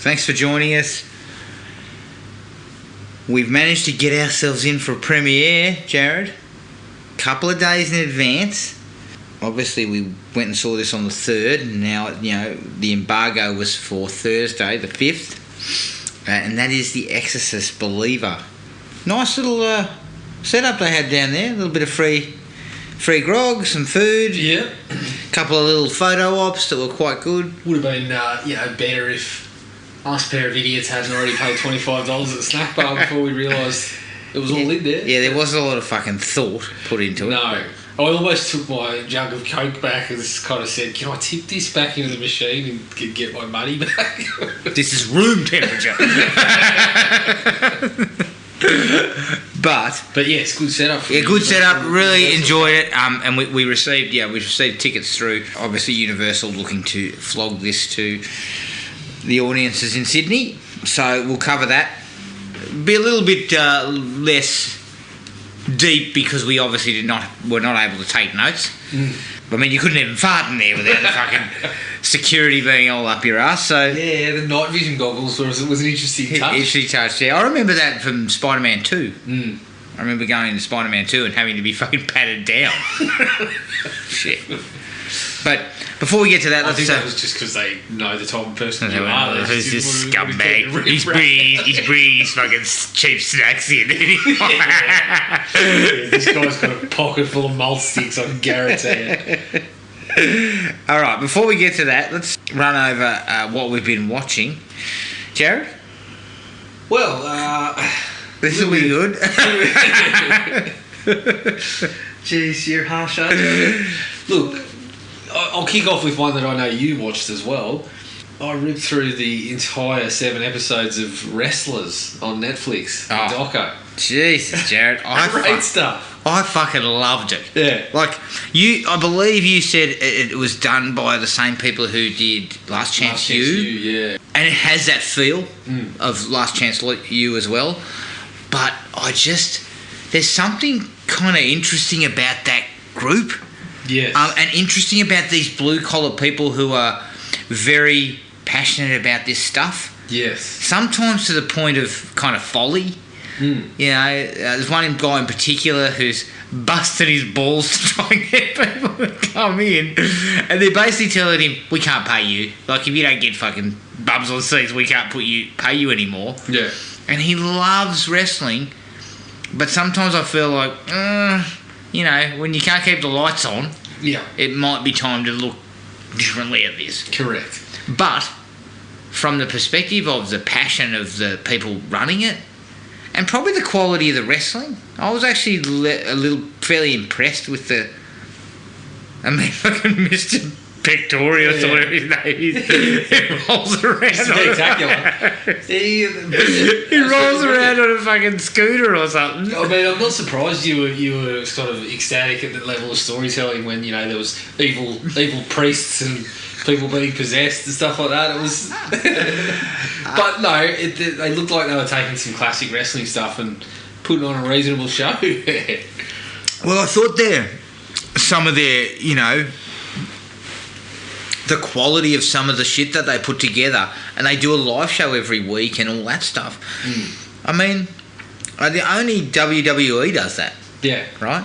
Thanks for joining us. We've managed to get ourselves in for a premiere, Jared. Couple of days in advance. Obviously, we went and saw this on the 3rd, and now, the embargo was for Thursday, the 5th. And that is The Exorcist Believer. Nice little setup they had down there. A little bit of free grog, some food. Yeah. A couple of little photo ops that were quite good. Would have been better if us pair of idiots hadn't already paid $25 at the snack bar before we realised it was all in there. Yeah, there wasn't a lot of fucking thought put into it. No. I almost took my jug of Coke back and just kind of said, can I tip this back into the machine and get my money back? This is room temperature. But yes, good setup. Good setup. Really enjoyed it. And we received tickets through obviously Universal, looking to flog this to the audiences in Sydney. So we'll cover that. Be a little bit less deep because we obviously were not able to take notes. I mean, you couldn't even fart in there without the fucking security being all up your ass. So yeah, the night vision goggles was an interesting touch. Interesting touch, yeah. I remember that from Spider-Man 2. I remember going into Spider-Man 2 and having to be fucking patted down. Shit. But before we get to that, I think that was just because they know the type of person you are. Who's this scumbag? He's breathed fucking cheap snacks in. This guy's got a pocket full of malt sticks, I can guarantee it. All right, before we get to that, let's run over what we've been watching. Jared? Well, this will be good. Jeez, you're harsh, aren't you? Look, I'll kick off with one that I know you watched as well. I ripped through the entire 7 episodes of Wrestlers on Netflix. The doco. Jesus, Jared. Great stuff. I fucking loved it. Yeah. Like, I believe you said it was done by the same people who did Last Chance U. Yeah. And it has that feel of Last Chance U as well. But there's something kind of interesting about that group. Yes. And interesting about these blue-collar people who are very passionate about this stuff. Yes. Sometimes to the point of kind of folly. There's one guy in particular who's busted his balls to try and get people to come in, and they're basically telling him, we can't pay you. Like, if you don't get fucking bums on seats, we can't pay you anymore. Yeah. And he loves wrestling, but sometimes I feel like, when you can't keep the lights on, it might be time to look differently at this. Correct. But from the perspective of the passion of the people running it, and probably the quality of the wrestling, I was actually fairly impressed with fucking Mr. Pictorius or whatever his name is. He rolls around. Spectacular. He rolls around on a fucking scooter or something. I mean, I'm not surprised you were sort of ecstatic at the level of storytelling when there was evil priests and people being possessed and stuff like that. It was, but no, they looked like they were taking some classic wrestling stuff and putting on a reasonable show. Well, I thought some of their, the quality of some of the shit that they put together, and they do a live show every week and all that stuff. I mean, the only WWE does that. Yeah. Right?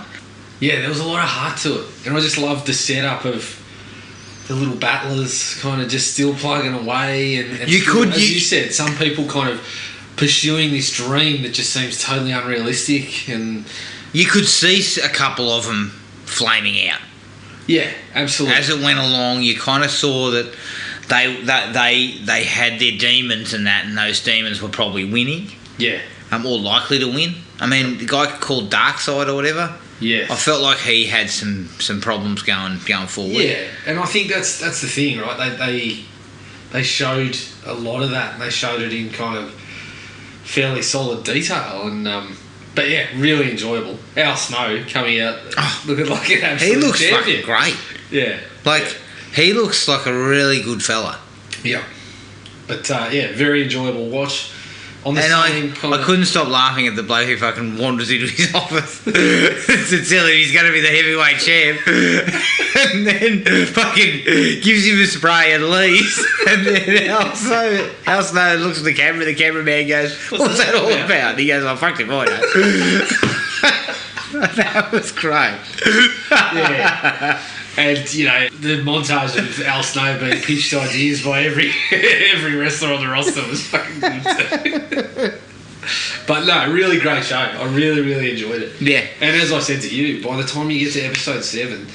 Yeah, there was a lot of heart to it. And I just loved the setup of the little battlers kind of just still plugging away. And as you said, some people kind of pursuing this dream that just seems totally unrealistic. And you could see a couple of them flaming out. Yeah, absolutely. As it went along, you kind of saw that they had their demons and that, and those demons were probably winning. Yeah. Or likely to win. I mean, the guy called Darkseid or whatever. Yeah. I felt like he had some problems going forward. Yeah, and I think that's the thing, right? They showed a lot of that, and they showed it in kind of fairly solid detail, and but yeah, really enjoyable. Al Snow coming out looking like an absolute he looks champion. Fucking great. Yeah. He looks like a really good fella. Yeah. But very enjoyable watch. On the And same kind I of... couldn't stop laughing at the bloke who fucking wanders into his office to tell him he's going to be the heavyweight champ, and then fucking gives him a spray and leaves. And then Al Snow looks at the camera. The cameraman goes, "What's that all about?" And he goes, "Oh, fuck him, I know." That was great. Yeah. And, you know, the montage of Al Snow being pitched ideas by every wrestler on the roster was fucking good. But no, really great show. I really, really enjoyed it. Yeah. And as I said to you, by the time you get to episode 7,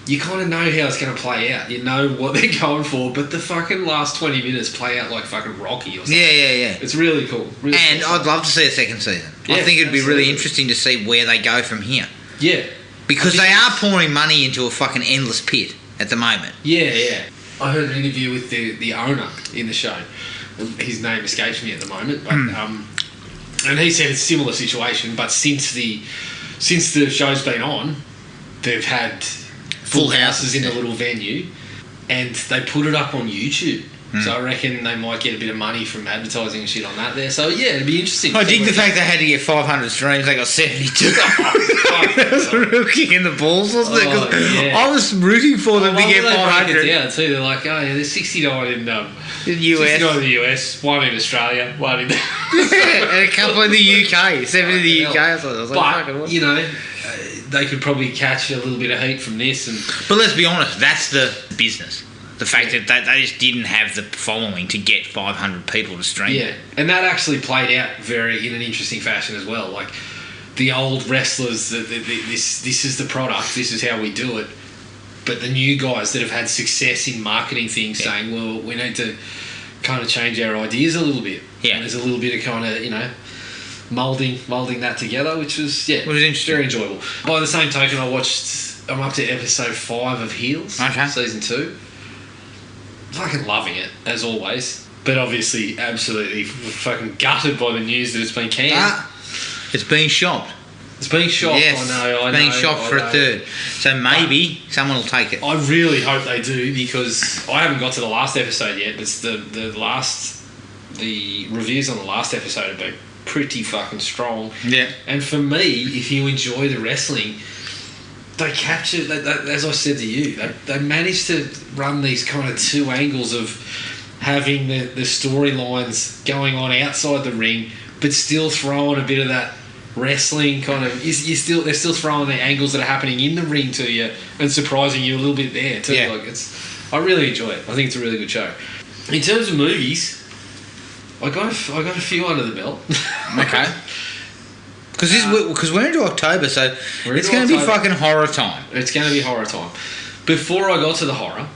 you kind of know how it's going to play out. You know what they're going for, but the fucking last 20 minutes play out like fucking Rocky or something. Yeah. It's really cool. Really And cool. I'd love to see a second season. I Yeah, think it'd be absolutely. really interesting to see where they go from here. Yeah. Because they are pouring money into a fucking endless pit at the moment. Yeah. I heard an interview with the owner in the show. His name escapes me at the moment, but and he said it's a similar situation. But since the show's been on, they've had full houses in the little venue, and they put it up on YouTube. So I reckon they might get a bit of money from advertising and shit on that there. So yeah, it'd be interesting. I dig the fact they had to get 500 streams. They got 72. That was a real kick in the balls, wasn't it? 'Cause I was rooting for them to get 500. Yeah, too. They're like, oh yeah, there's 69 in The US. 69 US. in the US, 1 in Australia, 1 in the... And a couple in the UK. 7 in the UK. I was like, fucking But, what? you know, they could probably catch a little bit of heat from this. But let's be honest, that's the business. The fact that they just didn't have the following to get 500 people to stream. Yeah, and that actually played out in an interesting fashion as well. Like, the old wrestlers, this is the product, this is how we do it. But the new guys that have had success in marketing things saying, well, we need to kind of change our ideas a little bit. Yeah. And there's a little bit of kind of, you know, moulding that together, which was, It was interesting. very enjoyable. By the same token, I'm up to episode 5 of Heels, Okay. season 2. Fucking loving it, as always. But obviously, absolutely fucking gutted by the news that it's been canned. It's been shopped. It's been shot. Yes, I know. it's been shopped for a third. So maybe someone will take it. I really hope they do, because I haven't got to the last episode yet. But it's the reviews on the last episode have been pretty fucking strong. Yeah. And for me, if you enjoy the wrestling, they capture, as I said to you, they managed to run these kind of two angles of having the storylines going on outside the ring, but still throwing a bit of that wrestling kind of. They're still throwing the angles that are happening in the ring to you and surprising you a little bit there too. Yeah. Like I really enjoy it. I think it's a really good show. In terms of movies, I got a few under the belt. Okay. Because we're into October, so it's going to be fucking horror time. It's going to be horror time. Before I got to the horror,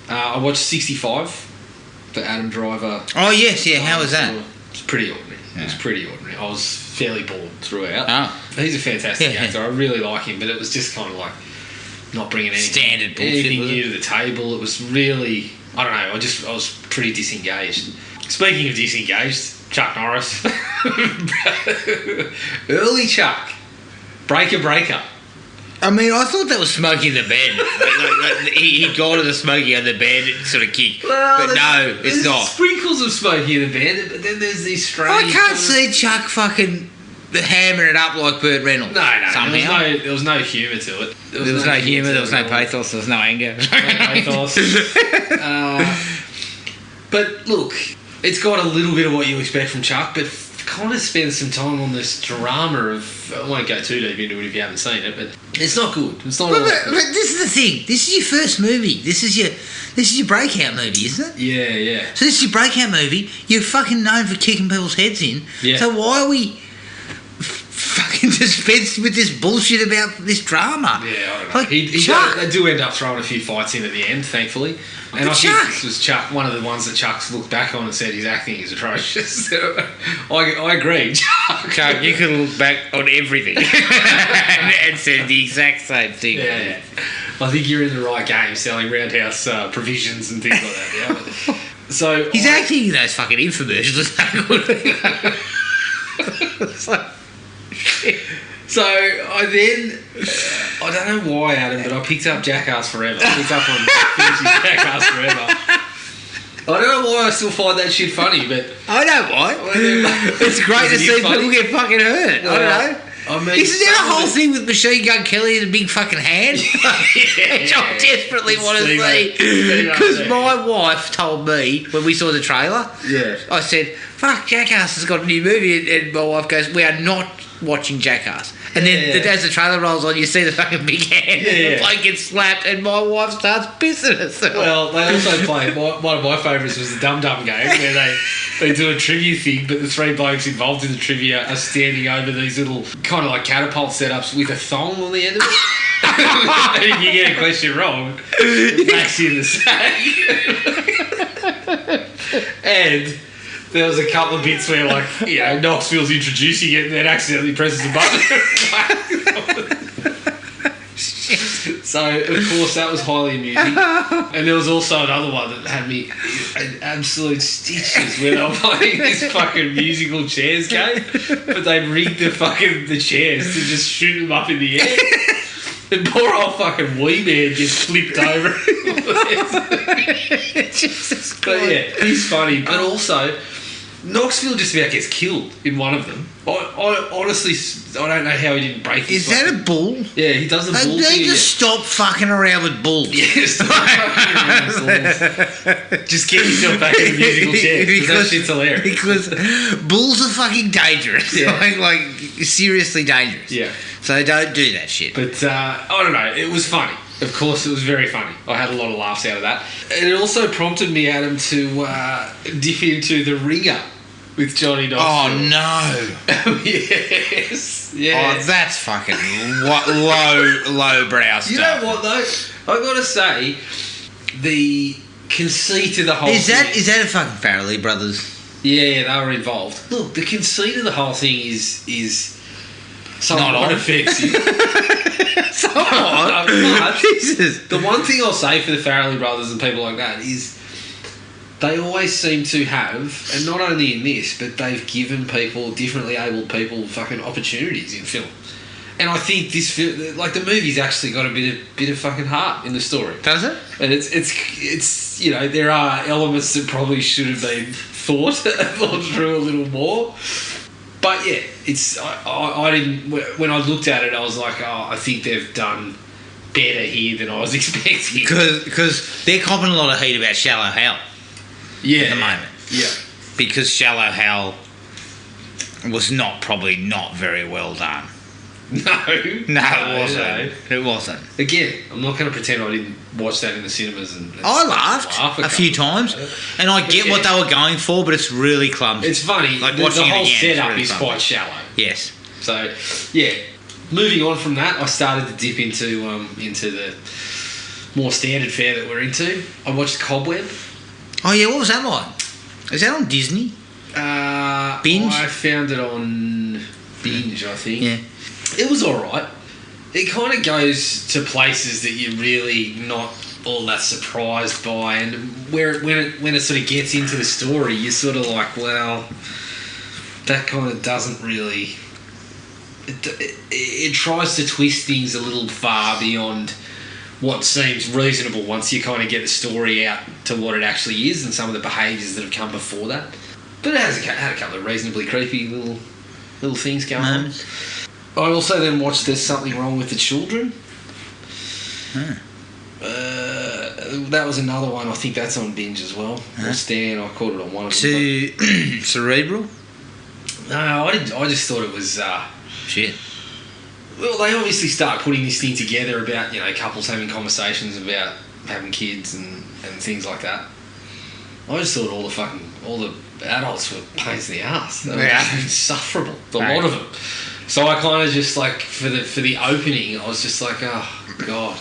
I watched 65, the Adam Driver. Oh, yes, yeah. How was that? It's pretty ordinary. Yeah. It was pretty ordinary. I was fairly bored throughout. Oh. He's a fantastic Yeah. actor. I really like him, but it was just kind of like not bringing Standard bullshit, anything was it? new to the table. It was really, I don't know, I was pretty disengaged. Speaking of disengaged, Chuck Norris. Early Chuck. Breaker. I mean, I thought that was Smokey in the bed. He got to the Smokey on the bed sort of kick. Well, but no, it's there's not. Sprinkles of Smokey in the band, but then there's these strange... I can't see Chuck fucking hammering it up like Burt Reynolds. No, somehow. there was no humour to it. There was no humour, there was no pathos, there was no anger. No pathos. But look, it's got a little bit of what you expect from Chuck, but kind of spend some time on this drama of... I won't go too deep into it if you haven't seen it, but it's not good. It's not. But this is the thing. This is your first movie. This is your breakout movie, isn't it? Yeah. So this is your breakout movie. You're fucking known for kicking people's heads in. Yeah. So why are we fucking dispensed with this bullshit about this drama? Yeah, I don't know. Like, Chuck. They do end up throwing a few fights in at the end, thankfully. And I think this was Chuck, one of the ones that Chuck's looked back on and said his acting is atrocious. I agree. Chuck, you could look back on everything and said the exact same thing. Yeah. I think you're in the right game, selling roundhouse provisions and things like that. Yeah. So His acting in those fucking infomercials is not good. It's like, So I then, I don't know why, Adam, but I picked up Jackass Forever. I picked up on Finch's Jackass Forever. I don't know why I still find that shit funny, but I know why. It's great to see people get fucking hurt. Well, I don't know. I mean, isn't there a whole thing with Machine Gun Kelly and a big fucking hand? Which I desperately want to see. Because my wife told me when we saw the trailer, I said, fuck, Jackass has got a new movie. And my wife goes, we are not watching Jackass. And then as the trailer rolls on, you see the fucking big hand and the bloke gets slapped and my wife starts pissing herself. Well, they also play, one of my favourites was the Dum Dum game, where they do a trivia thing, but the three blokes involved in the trivia are standing over these little kind of like catapult setups with a thong on the end of it. And if you get a question wrong, it backs you in the sack. And there was a couple of bits where, like, you know, Knoxville's introducing it and then accidentally presses a button. So, of course, that was highly amusing. And there was also another one that had me in absolute stitches where they were playing this fucking musical chairs game, but they'd rigged the chairs to just shoot them up in the air. And poor old fucking wee man gets flipped over. Jesus Christ. But yeah, he's funny. But also, Knoxville just about gets killed in one of them. I honestly, I don't know how he didn't break his Is that a bull? Yeah, he does the bull They thing. just stop fucking around with bulls. Yeah, stop fucking around with bulls. Just get yourself back in the musical chair. Because that shit's hilarious. Because bulls are fucking dangerous. Yeah. like seriously dangerous. Yeah. So don't do that shit. But I don't know, it was funny. Of course, it was very funny. I had a lot of laughs out of that. And it also prompted me, Adam, to dip into The Ringer with Johnny Knoxville. Oh, no. Yes. Oh, that's fucking low brow stuff. You know what, though? I've got to say, the conceit of the whole thing... Is that a fucking Farrelly brothers? Yeah, they were involved. Look, the conceit of the whole thing is somewhat offensive. Somewhat? But Jesus. the one thing I'll say for the Farrelly brothers and people like that is they always seem to have, and not only in this, but they've given people, differently abled people, fucking opportunities in film. And I think this film, like the movie's actually got a bit of fucking heart in the story. Does it? And it's you know, there are elements that probably should have been thought through a little more. But yeah, it's I didn't, when I looked at it, I was like, oh, I think they've done better here than I was expecting. Because they're copping a lot of heat about Shallow Hal. Yeah, at the moment. Yeah, because Shallow Hal was probably not very well done. No, it wasn't. It wasn't. Again, I'm not going to pretend I didn't watch that in the cinemas. And I laughed a few times, and I get what they were going for, but it's really clumsy. It's funny. Like the watching whole it again, setup really is clumsy. quite shallow. Yes. So yeah, moving on from that, I started to dip into the more standard fare that we're into. I watched Cobweb. Oh yeah, what was that like? Is that on Disney? Binge? I found it on Binge, I think. Yeah. It was alright. It kind of goes to places that you're really not all that surprised by, and when it sort of gets into the story, you're sort of like, well, that kind of doesn't really... It tries to twist things a little far beyond what seems reasonable once you kind of get the story out to what it actually is and some of the behaviours that have come before that. But it had a couple of reasonably creepy little things going on. I also then watched There's Something Wrong with the Children. That was another one. I think that's on Binge as well. Or Stan, I caught it on one of them. Cerebral? No, I didn't. I just thought it was... Shit. Well, they obviously start putting this thing together about, you know, couples having conversations about having kids and things like that. I just thought all the adults were pains in the arse. They were insufferable, a lot of them. So I kind of just like, for the opening, I was just like, oh God,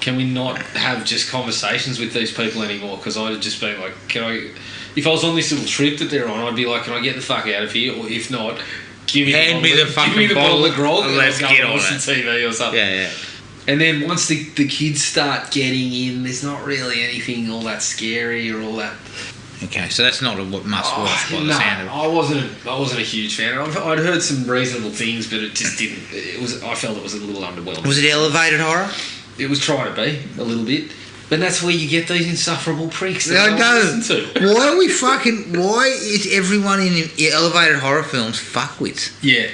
can we not have just conversations with these people anymore? Because I'd just been like, if I was on this little trip that they're on, I'd be like, can I get the fuck out of here? Or if not, give me the bottle of grog and let's get on watch the TV or something. Yeah. And then once the kids start getting in, there's not really anything all that scary or all that. Okay, so that's not a must watch by the sound of it. I wasn't a huge fan. I'd heard some reasonable things, but it just didn't. I felt it was a little underwhelming. Was it elevated horror? It was trying to be a little bit. But that's where you get these insufferable pricks that I know. listen to. Why is everyone in elevated horror films fuckwits? Yeah.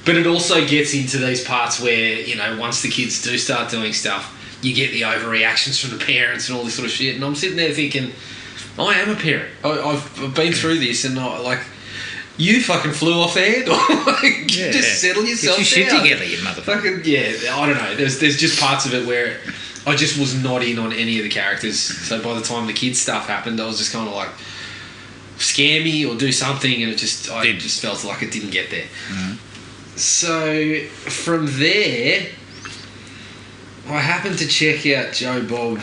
But it also gets into these parts where, you know, once the kids do start doing stuff, you get the overreactions from the parents and all this sort of shit. And I'm sitting there thinking, I am a parent. I've been through this, and you fucking flew off the handle. Just settle yourself Get your down. shit together, you motherfucker. Yeah, I don't know. There's just parts of it where I just was not in on any of the characters. So by the time the kids stuff happened, I was just kind of like, scare me or do something, and I just felt like it didn't get there. Mm-hmm. So from there, I happened to check out Joe Bob,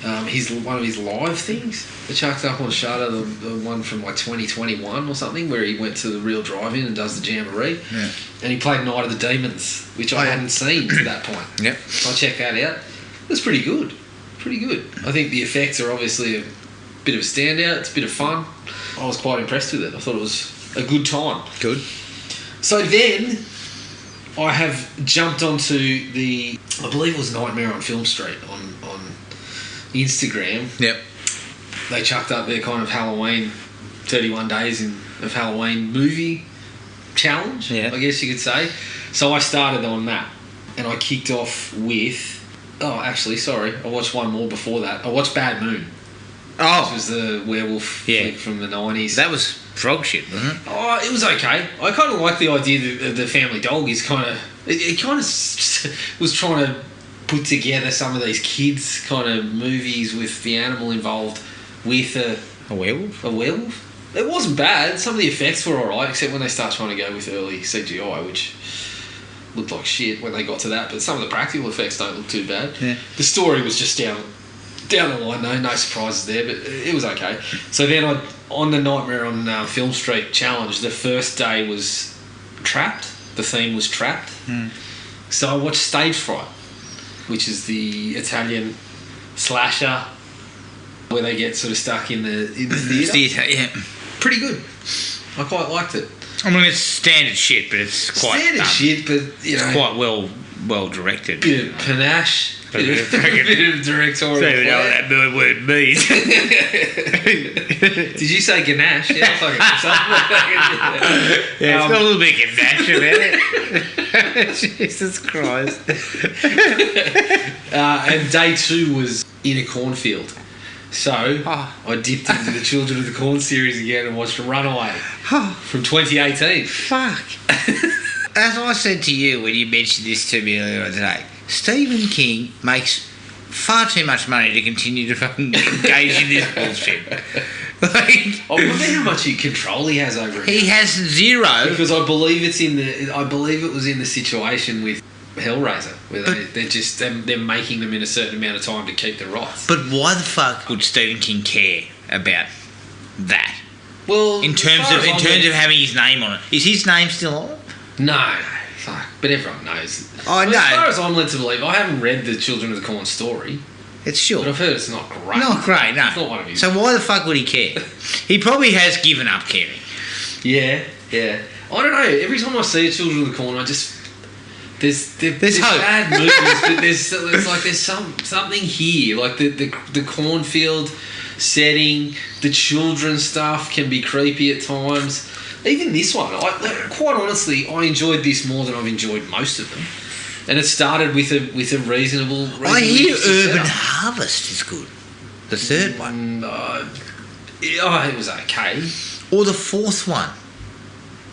one of his live things. I chucked up on Shudder, the one from like 2021 or something, where he went to the Real Drive-In and does the Jamboree. Yeah. And he played Night of the Demons, which I hadn't seen to that point. Yep. So I checked that out. It was pretty good. Pretty good. I think the effects are obviously a bit of a standout. It's a bit of fun. I was quite impressed with it. I thought it was a good time. Good. So then I have jumped onto I believe it was Nightmare on Film Street on Instagram. Yep. They chucked up their kind of Halloween 31 days of Halloween movie challenge, yeah. I guess you could say. So I started on that, and I kicked off with... Oh, actually, sorry. I watched one more before that. I watched Bad Moon. Oh. Which was the werewolf flick from the 90s. That was frog shit, wasn't it? Oh, it was okay. I kind of like the idea that the family dog is kind of... It kind of was trying to put together some of these kids kind of movies with the animal involved with a werewolf. A werewolf. It wasn't bad. Some of the effects were alright, except when they start trying to go with early CGI, which looked like shit when they got to that. But some of the practical effects don't look too bad. Yeah. The story was just down the line, no surprises there, but it was okay. So then on the Nightmare on Film Street challenge, the first day was Trapped. The theme was Trapped. So I watched Stage Fright, which is the Italian slasher where they get sort of stuck in the theatre. Yeah. Pretty good. I quite liked it. I mean, it's standard shit, but it's quite... Standard shit, but, you know... It's quite well directed. Bit of panache. Bit of directorial I don't even know what that word means. Did you say ganache? Yeah, it's got a little bit of ganache about it. Jesus Christ. And day 2 was in a cornfield. So I dipped into the Children of the Corn series again and watched Runaway from 2018. Fuck. As I said to you when you mentioned this to me earlier today, Stephen King makes far too much money to continue to fucking engage in this bullshit. I wonder how much control he has over it. He has zero. Because I believe it was in the situation with Hellraiser, where they're making them in a certain amount of time to keep the rights. But why the fuck would Stephen King care about that? Well, in terms of having his name on it, is his name still on it? No, fuck. But everyone knows. I know. As far as I'm led to believe, I haven't read the Children of the Corn story. It's short. But I've heard it's not great. Not great, no. It's not one of his. So why the fuck would he care? He probably has given up caring. Yeah. I don't know. Every time I see a Children of the Corn, I just... There's hope. Bad movies, but there's something here. Like the cornfield setting, the children stuff can be creepy at times. Even this one, quite honestly, I enjoyed this more than I've enjoyed most of them. And it started with a reasonable. I hear Urban Harvest is good. The third one. It was okay. Or the fourth one.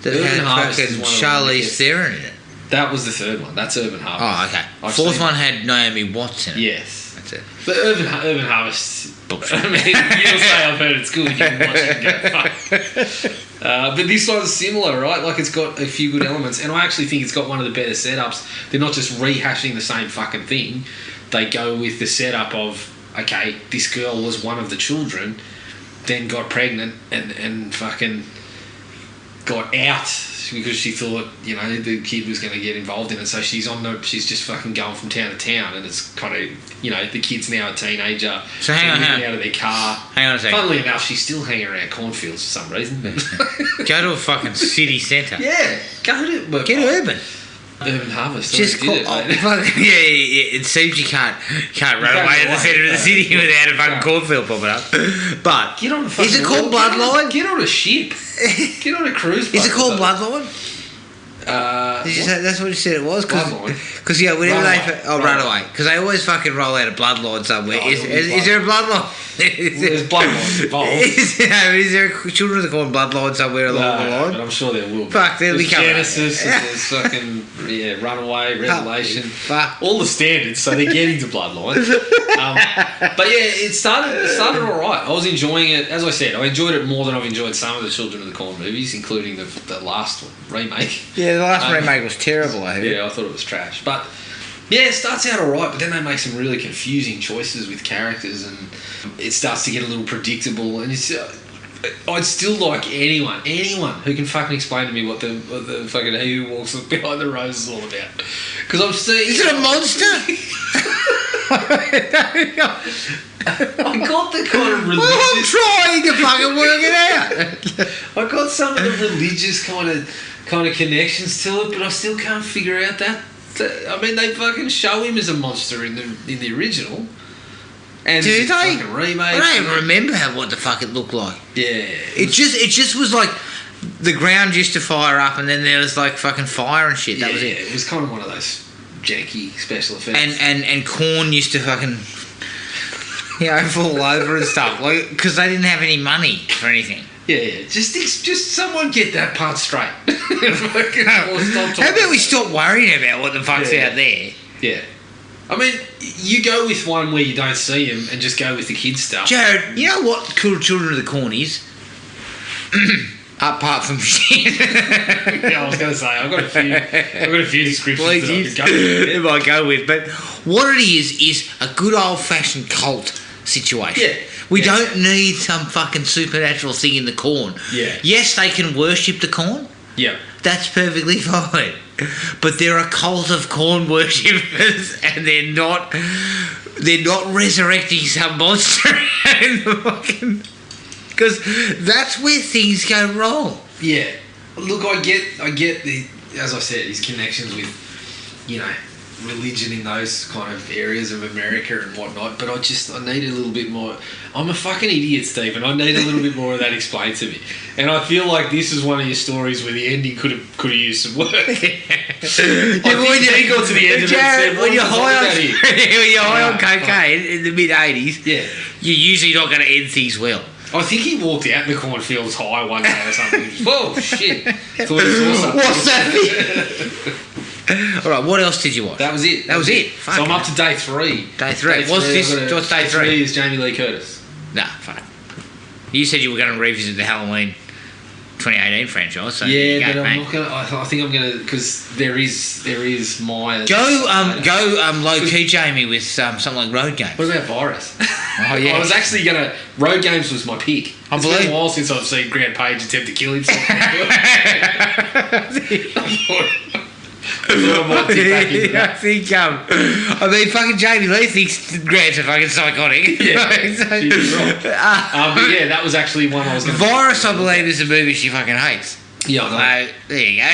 That Urban had Harvest fucking is one of Charlize Theron in it. That was the third one. That's Urban Harvest. Oh, okay. Fourth one had Naomi Watts in it. Yes. That's it. But Urban Harvest... I mean, you'll say I've heard it's good, you can watch it and go, fuck. But this one's similar, right? Like, it's got a few good elements, and I actually think it's got one of the better setups. They're not just rehashing the same fucking thing. They go with the setup of, okay, this girl was one of the children, then got pregnant, and fucking got out because she thought, you know, the kid was going to get involved in it. So she's just fucking going from town to town, and it's kind of, you know, the kid's now a teenager. So hang on. Out of their car. Hang on a second. Funnily enough, she's still hanging around cornfields for some reason. Go to a fucking city centre. Yeah, go to... Get urban. Urban Harvest. Just Did it, mate. It seems you can't run away to the centre of the city without a fucking cornfield popping up. But Get on a fucking is it called Bloodline? Get on a ship. Get on a cruise boat. Is it called Bloodline? Did you say that's what you said it was? Because whenever Runaway. Because they always fucking roll out a bloodline somewhere. Is there a bloodline? There's bloodlines involved. Is there a Children of the Corn bloodline somewhere along the line? But I'm sure there will be. Fuck, there'll be Genesis, there's fucking Runaway, Revelation, all the standards. So they're getting to bloodline. But yeah, it started all right. I was enjoying it. As I said, I enjoyed it more than I've enjoyed some of the Children of the Corn movies, including the last one, remake. Yeah, the last remake was terrible. I heard. Yeah, I thought it was trash. But yeah, it starts out alright, but then they make some really confusing choices with characters, and it starts to get a little predictable. And I'd still like anyone who can fucking explain to me what the fucking Who Walks Behind the Rose is all about. Because I'm seeing. Is it a monster? I got the kind of religious. Well, I'm trying to fucking work it out. I got some of the religious kind of connections to it, but I still can't figure out that. I mean, they fucking show him as a monster in the original. And do they? Fucking remake. I don't even remember what the fuck it looked like. Yeah. It just was like the ground used to fire up, and then there was like fucking fire and shit. That was it. It was kind of one of those janky special effects. And Korn used to fucking fall over and stuff, like because they didn't have any money for anything. Yeah. Just someone get that part straight. How about we stop worrying about what the fuck's out there? Yeah. I mean, you go with one where you don't see him and just go with the kids stuff. Jared, you know what Cool Children of the Corn is? Apart from shit. Yeah, I was going to say, I've got a few descriptions that I might go with. But what it is a good old-fashioned cult situation. Yeah. We don't need some fucking supernatural thing in the corn. Yeah. Yes, they can worship the corn. Yeah. That's perfectly fine. But they're a cult of corn worshippers, and they're not resurrecting some monster in the fucking. Because that's where things go wrong. Yeah. Look, I get the, as I said, his connections with, religion in those kind of areas of America and whatnot, but I need a little bit more. I'm a fucking idiot, Stephen. I need a little bit more of that explained to me. And I feel like this is one of your stories where the ending could have used some work. When you got to the end of it and said, when you're high on cocaine in the mid-80s, you're usually not going to end things well. I think he walked out in the cornfields high one day or something. Whoa, shit. Thought he saw something. What's that? Alright, what else did you watch? That was it. Fuck so I'm up to day 3. What's day 3? Day 3 is Jamie Lee Curtis. Nah, fuck. You said you were going to revisit the Halloween 2018 franchise. So but I'm not going to. I think I'm going to, because there is my. Go low key, Jamie, with something like Road Games. What about Virus? Oh yeah. I was actually going to. Road Games was my pick. It's been a while since I've seen Grant Page attempt to kill himself. I think fucking Jamie Lee thinks Grant's a fucking psychotic. Yeah, she's right. But yeah, that was actually one I was going to. Virus, I believe, is a movie she fucking hates. Yeah, I know. There you go.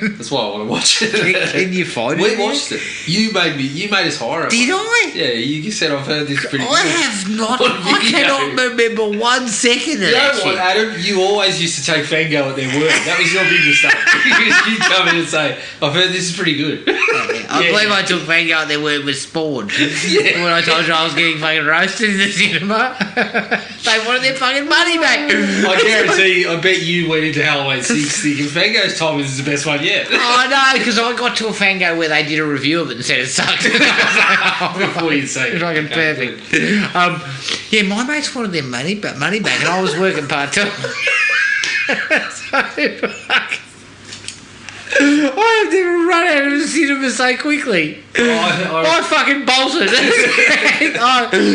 That's why I want to watch it. Can you find it? We watched it. You made us horror. Did I? Yeah, you said I've heard this pretty good. I have not. I cannot remember 1 second of that. You know what, Adam? You always used to take Fango at their word. That was your big mistake. You come in and say, I've heard this is pretty good. I believe I took Fango at their word with Spawn. When I told you I was getting fucking roasted in the cinema. They wanted their fucking money back. I bet you went into Halloween 6 thinking Fango's told me this is the best one yet. Oh no, because I got to a Fango where they did a review of it and said it sucked. Before you say it. Fucking perfect. Yeah, my mates wanted their money back, and I was working part-time. I have never run out of the cinema so quickly. I fucking bolted.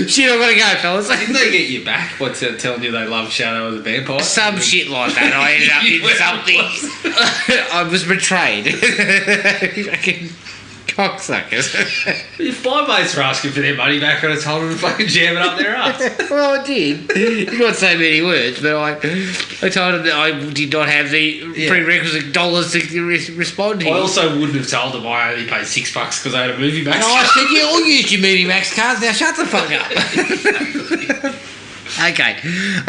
Shit, I've got to go, fellas. Didn't they get you back by telling you they love Shadow of the Vampire? Some shit like that. I ended up in something. I was betrayed. cocksuckers. If my mates were asking for their money back, I'd have told them to fucking jam it up their ass. Well, I did. Not so many words, but I told them that I did not have the prerequisite dollars to respond to. I also wouldn't have told them I only paid $6 because I had a movie Max. No, I said, you all used your movie Max cards. Now shut the fuck up. Okay.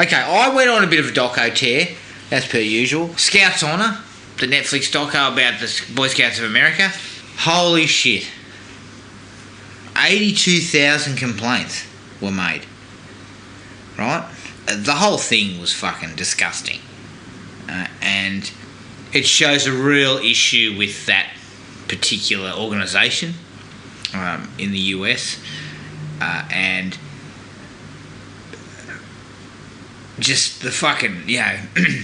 I went on a bit of a doco tear, as per usual. Scouts Honour, the Netflix doco about the Boy Scouts of America. Holy shit. 82,000 complaints were made. Right? The whole thing was fucking disgusting. And it shows a real issue with that particular organisation in the US. And just the fucking,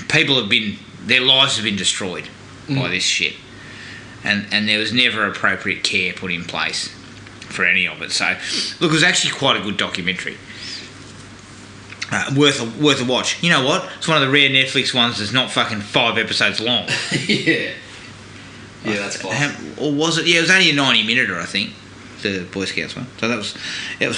people have been, their lives have been destroyed by this shit. And there was never appropriate care put in place for any of it. So, look, it was actually quite a good documentary. Worth a watch. You know what? It's one of the rare Netflix ones that's not fucking 5 episodes long. Yeah, that's fine. Or was it? Yeah, it was only a 90-minuter, I think, the Boy Scouts one. So that was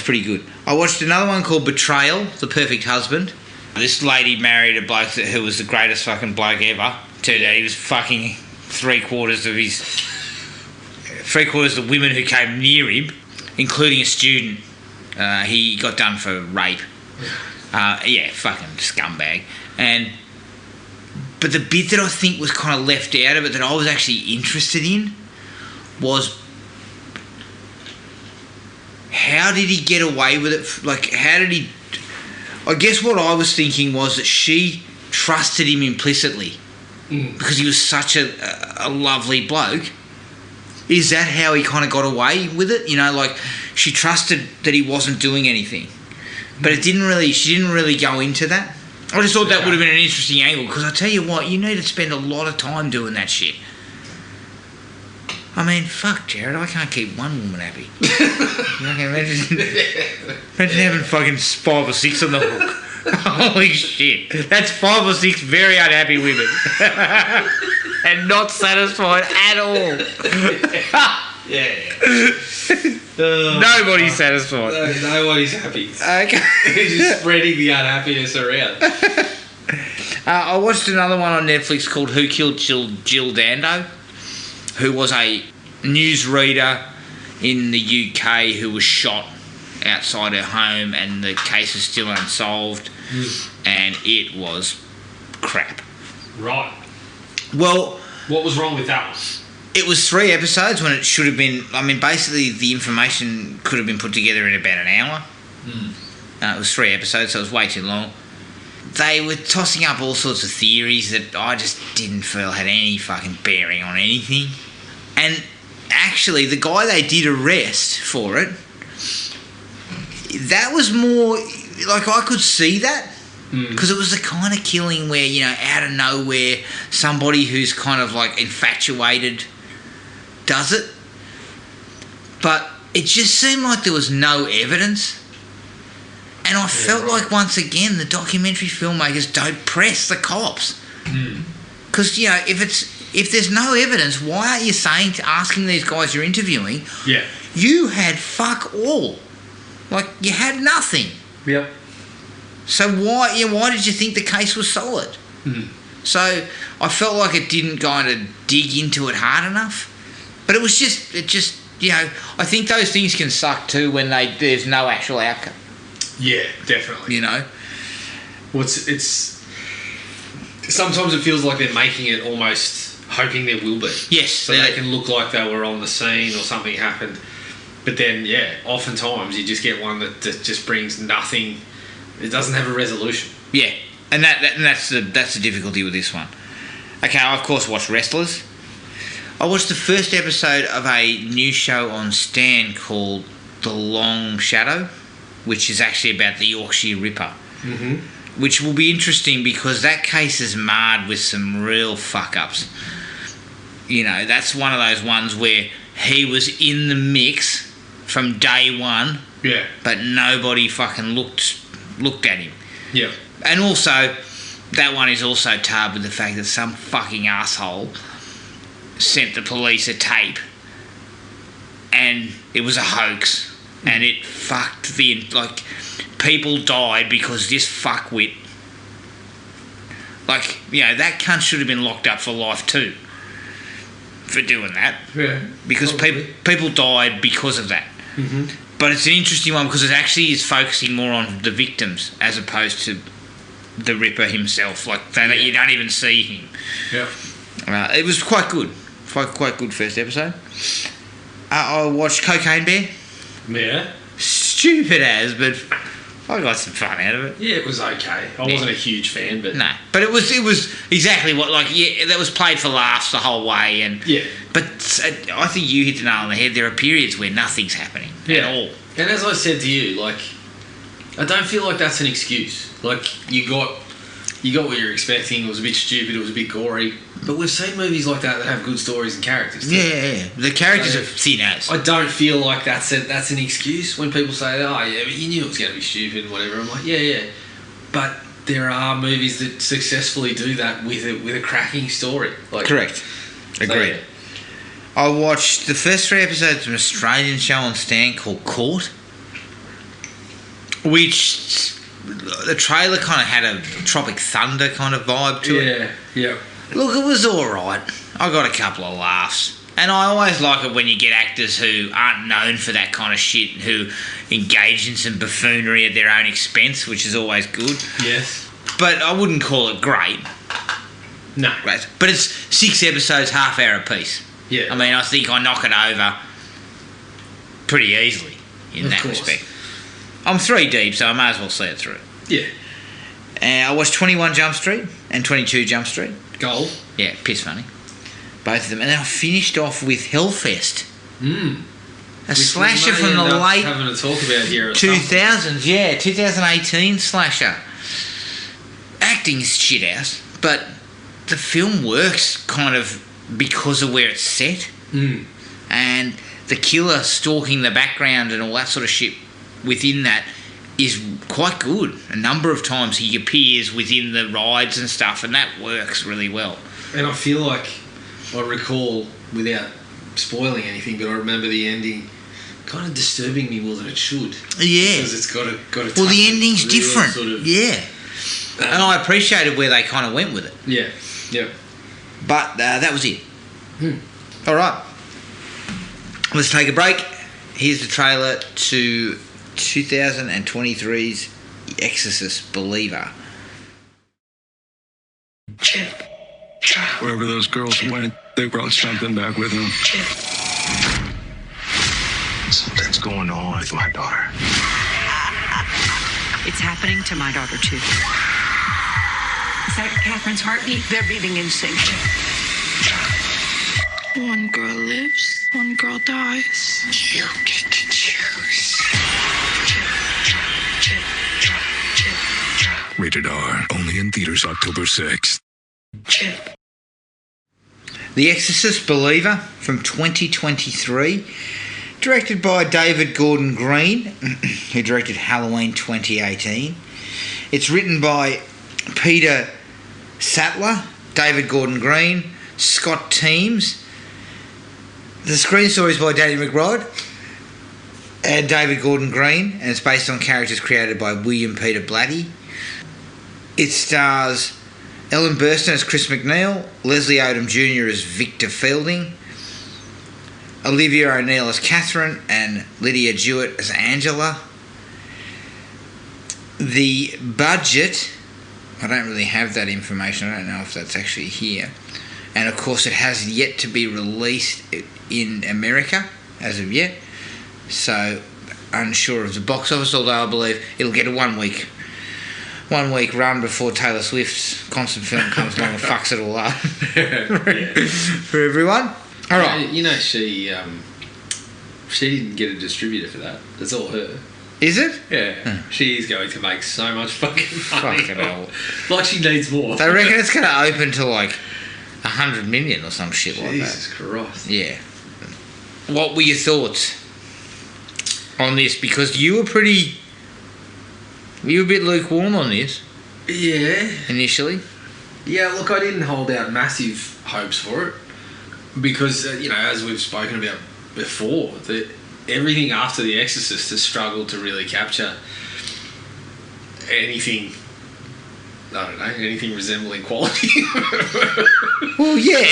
pretty good. I watched another one called Betrayal, The Perfect Husband. This lady married a bloke who was the greatest fucking bloke ever. Turned out he was fucking three-quarters of the women who came near him, including a student. He got done for rape. Fucking scumbag. But the bit that I think was kind of left out of it that I was actually interested in was, how did he get away with it? Like, how did he... I guess what I was thinking was that she trusted him implicitly because he was such a lovely bloke. Is that how he kind of got away with it? You know, like, she trusted that he wasn't doing anything. But she didn't really go into that. I just thought that would have been an interesting angle, because I tell you what, you need to spend a lot of time doing that shit. I mean, fuck, Jared, I can't keep one woman happy. Imagine having fucking 5 or 6 on the hook. Holy shit. That's 5 or 6 very unhappy women. And not satisfied at all. Nobody's satisfied. Nobody's happy. Okay. Just spreading the unhappiness around. I watched another one on Netflix called Who Killed Jill Dando, who was a newsreader in the UK who was shot outside her home, and the case is still unsolved, and it was crap. Right. Well... What was wrong with that one? It was 3 episodes when it should have been... I mean, basically, the information could have been put together in about an hour. It was 3 episodes, so it was way too long. They were tossing up all sorts of theories that I just didn't feel had any fucking bearing on anything. And actually, the guy they did arrest for it, that was more... Like, I could see that. Because it was the kind of killing where, you know, out of nowhere, somebody who's kind of, like, infatuated does it. But it just seemed like there was no evidence. And I felt like, once again, the documentary filmmakers don't press the cops. Because, you know, if there's no evidence, why aren't you asking these guys you're interviewing, you had fuck all. Like, you had nothing. Yep. So why did you think the case was solid? So I felt like it didn't kind of dig into it hard enough. But it just, you know, I think those things can suck too when there's no actual outcome. Yeah, definitely. You know? Well, it's sometimes it feels like they're making it almost hoping there will be. Yes. So they can look like they were on the scene or something happened. But then, oftentimes you just get one that just brings nothing. It doesn't have a resolution. Yeah, and that's the difficulty with this one. Okay, I of course watched Wrestlers. I watched the first episode of a new show on Stan called The Long Shadow, which is actually about the Yorkshire Ripper. Which will be interesting because that case is marred with some real fuck-ups. You know, that's one of those ones where he was in the mix from day one, but nobody fucking looked at him. Yeah. And also, that one is also tarred with the fact that some fucking asshole sent the police a tape and it was a hoax, and it fucked people died because this fuckwit, that cunt should have been locked up for life too, for doing that. Yeah. Because people died because of that. Mm-hmm. But it's an interesting one because it actually is focusing more on the victims as opposed to the Ripper himself. You don't even see him. Yeah. It was quite good. Quite good first episode. I watched Cocaine Bear. Yeah. Stupid as, but I got some fun out of it. Yeah, it was okay. I wasn't a huge fan, but no. But it was exactly what that was played for laughs the whole way, and yeah. But I think you hit the nail on the head. There are periods where nothing's happening at all. And as I said to you, I don't feel like that's an excuse. You got what you're expecting. It was a bit stupid. It was a bit gory. But we've seen movies like that have good stories and characters too. Yeah. The characters are thin as. I don't feel like that's an excuse when people say, "Oh yeah, but you knew it was going to be stupid and whatever." I'm like, yeah. But there are movies that successfully do that with a cracking story. Correct. Agreed. So, I watched the first 3 episodes of an Australian show on Stan called Court, which the trailer kind of had a Tropic Thunder kind of vibe to it. Yeah. Look, it was alright. I got a couple of laughs. And I always like it when you get actors who aren't known for that kind of shit, who engage in some buffoonery at their own expense, which is always good. Yes. But I wouldn't call it great. No. Great. But it's 6 episodes, half hour apiece. Yeah. I mean, I think I knock it over pretty easily in that respect. I'm 3 deep, so I may as well see it through. Yeah. I watched 21 Jump Street and 22 Jump Street. Gold. Yeah, piss funny. Both of them. And then I finished off with Hellfest. A slasher from the late having to talk about here 2000s. Yeah, 2018 slasher. Acting's shit house, but the film works kind of because of where it's set. And the killer stalking the background and all that sort of shit within that is quite good. A number of times he appears within the rides and stuff, and that works really well. And I feel like I recall, without spoiling anything, but I remember the ending kind of disturbing me more than it should. Yeah. Because it's got a well, the ending's really different. Sort of, yeah. And I appreciated where they kind of went with it. Yeah. But that was it. All right. Let's take a break. Here's the trailer to 2023's Exorcist Believer. Wherever those girls went, they brought something back with them. Something's going on with my daughter. It's happening to my daughter, too. Is that Catherine's heartbeat? They're beating in sync. One girl lives, one girl dies. You get to choose. Rated R. Only in theaters October 6th. The Exorcist Believer from 2023. Directed by David Gordon Green, who directed Halloween 2018. It's written by Peter Sattler, David Gordon Green, Scott Teems. The screen story is by Danny McBride and David Gordon Green, and it's based on characters created by William Peter Blatty. It stars Ellen Burstyn as Chris McNeil, Leslie Odom Jr. as Victor Fielding, Olivia O'Neill as Catherine, and Lydia Jewett as Angela. The budget, I don't really have that information. I don't know if that's actually here. And of course, it has yet to be released in America as of yet. So, unsure of the box office, although I believe it'll get a 1 week run before Taylor Swift's concert film comes along and fucks it all up for everyone. All right. You know, she didn't get a distributor for that. It's all her. Is it? Yeah. She's going to make so much fucking money. Fucking hell. Like she needs more. They reckon it's going to open to like 100 million or some shit like that. Jesus Christ. Yeah. What were your thoughts on this? Because you were a bit lukewarm on this. Yeah. Initially. Yeah, look, I didn't hold out massive hopes for it because, as we've spoken about before, that everything after The Exorcist has struggled to really capture anything. I don't know, anything resembling quality. Well, yeah.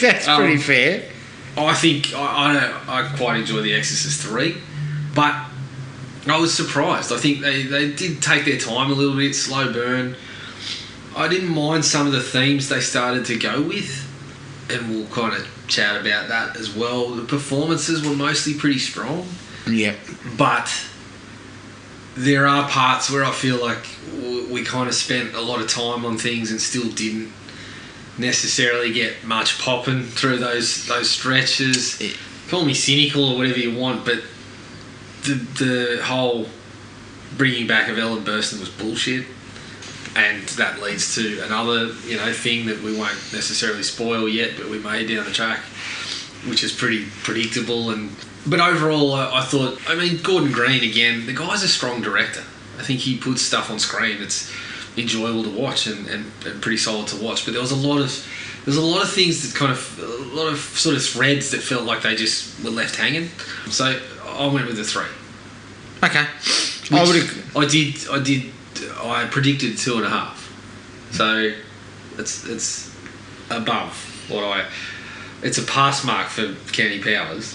That's pretty fair. I think I quite enjoy The Exorcist 3, but I was surprised. I think they did take their time a little bit, slow burn. I didn't mind some of the themes they started to go with, and we'll kind of chat about that as well. The performances were mostly pretty strong. Yeah. But there are parts where I feel like we kind of spent a lot of time on things and still didn't necessarily get much popping through those stretches. Call me cynical or whatever you want, but the whole bringing back of Ellen Burstyn was bullshit, and that leads to another thing that we won't necessarily spoil yet, but we may down the track, which is pretty predictable. But overall, I thought, Gordon Green again, the guy's a strong director. I think he puts stuff on screen that's enjoyable to watch and pretty solid to watch. But there's a lot of things that a lot of sort of threads that felt like they just were left hanging. So I went with a 3. Okay. I predicted 2.5. So it's above what it's a pass mark for Kenny Powers.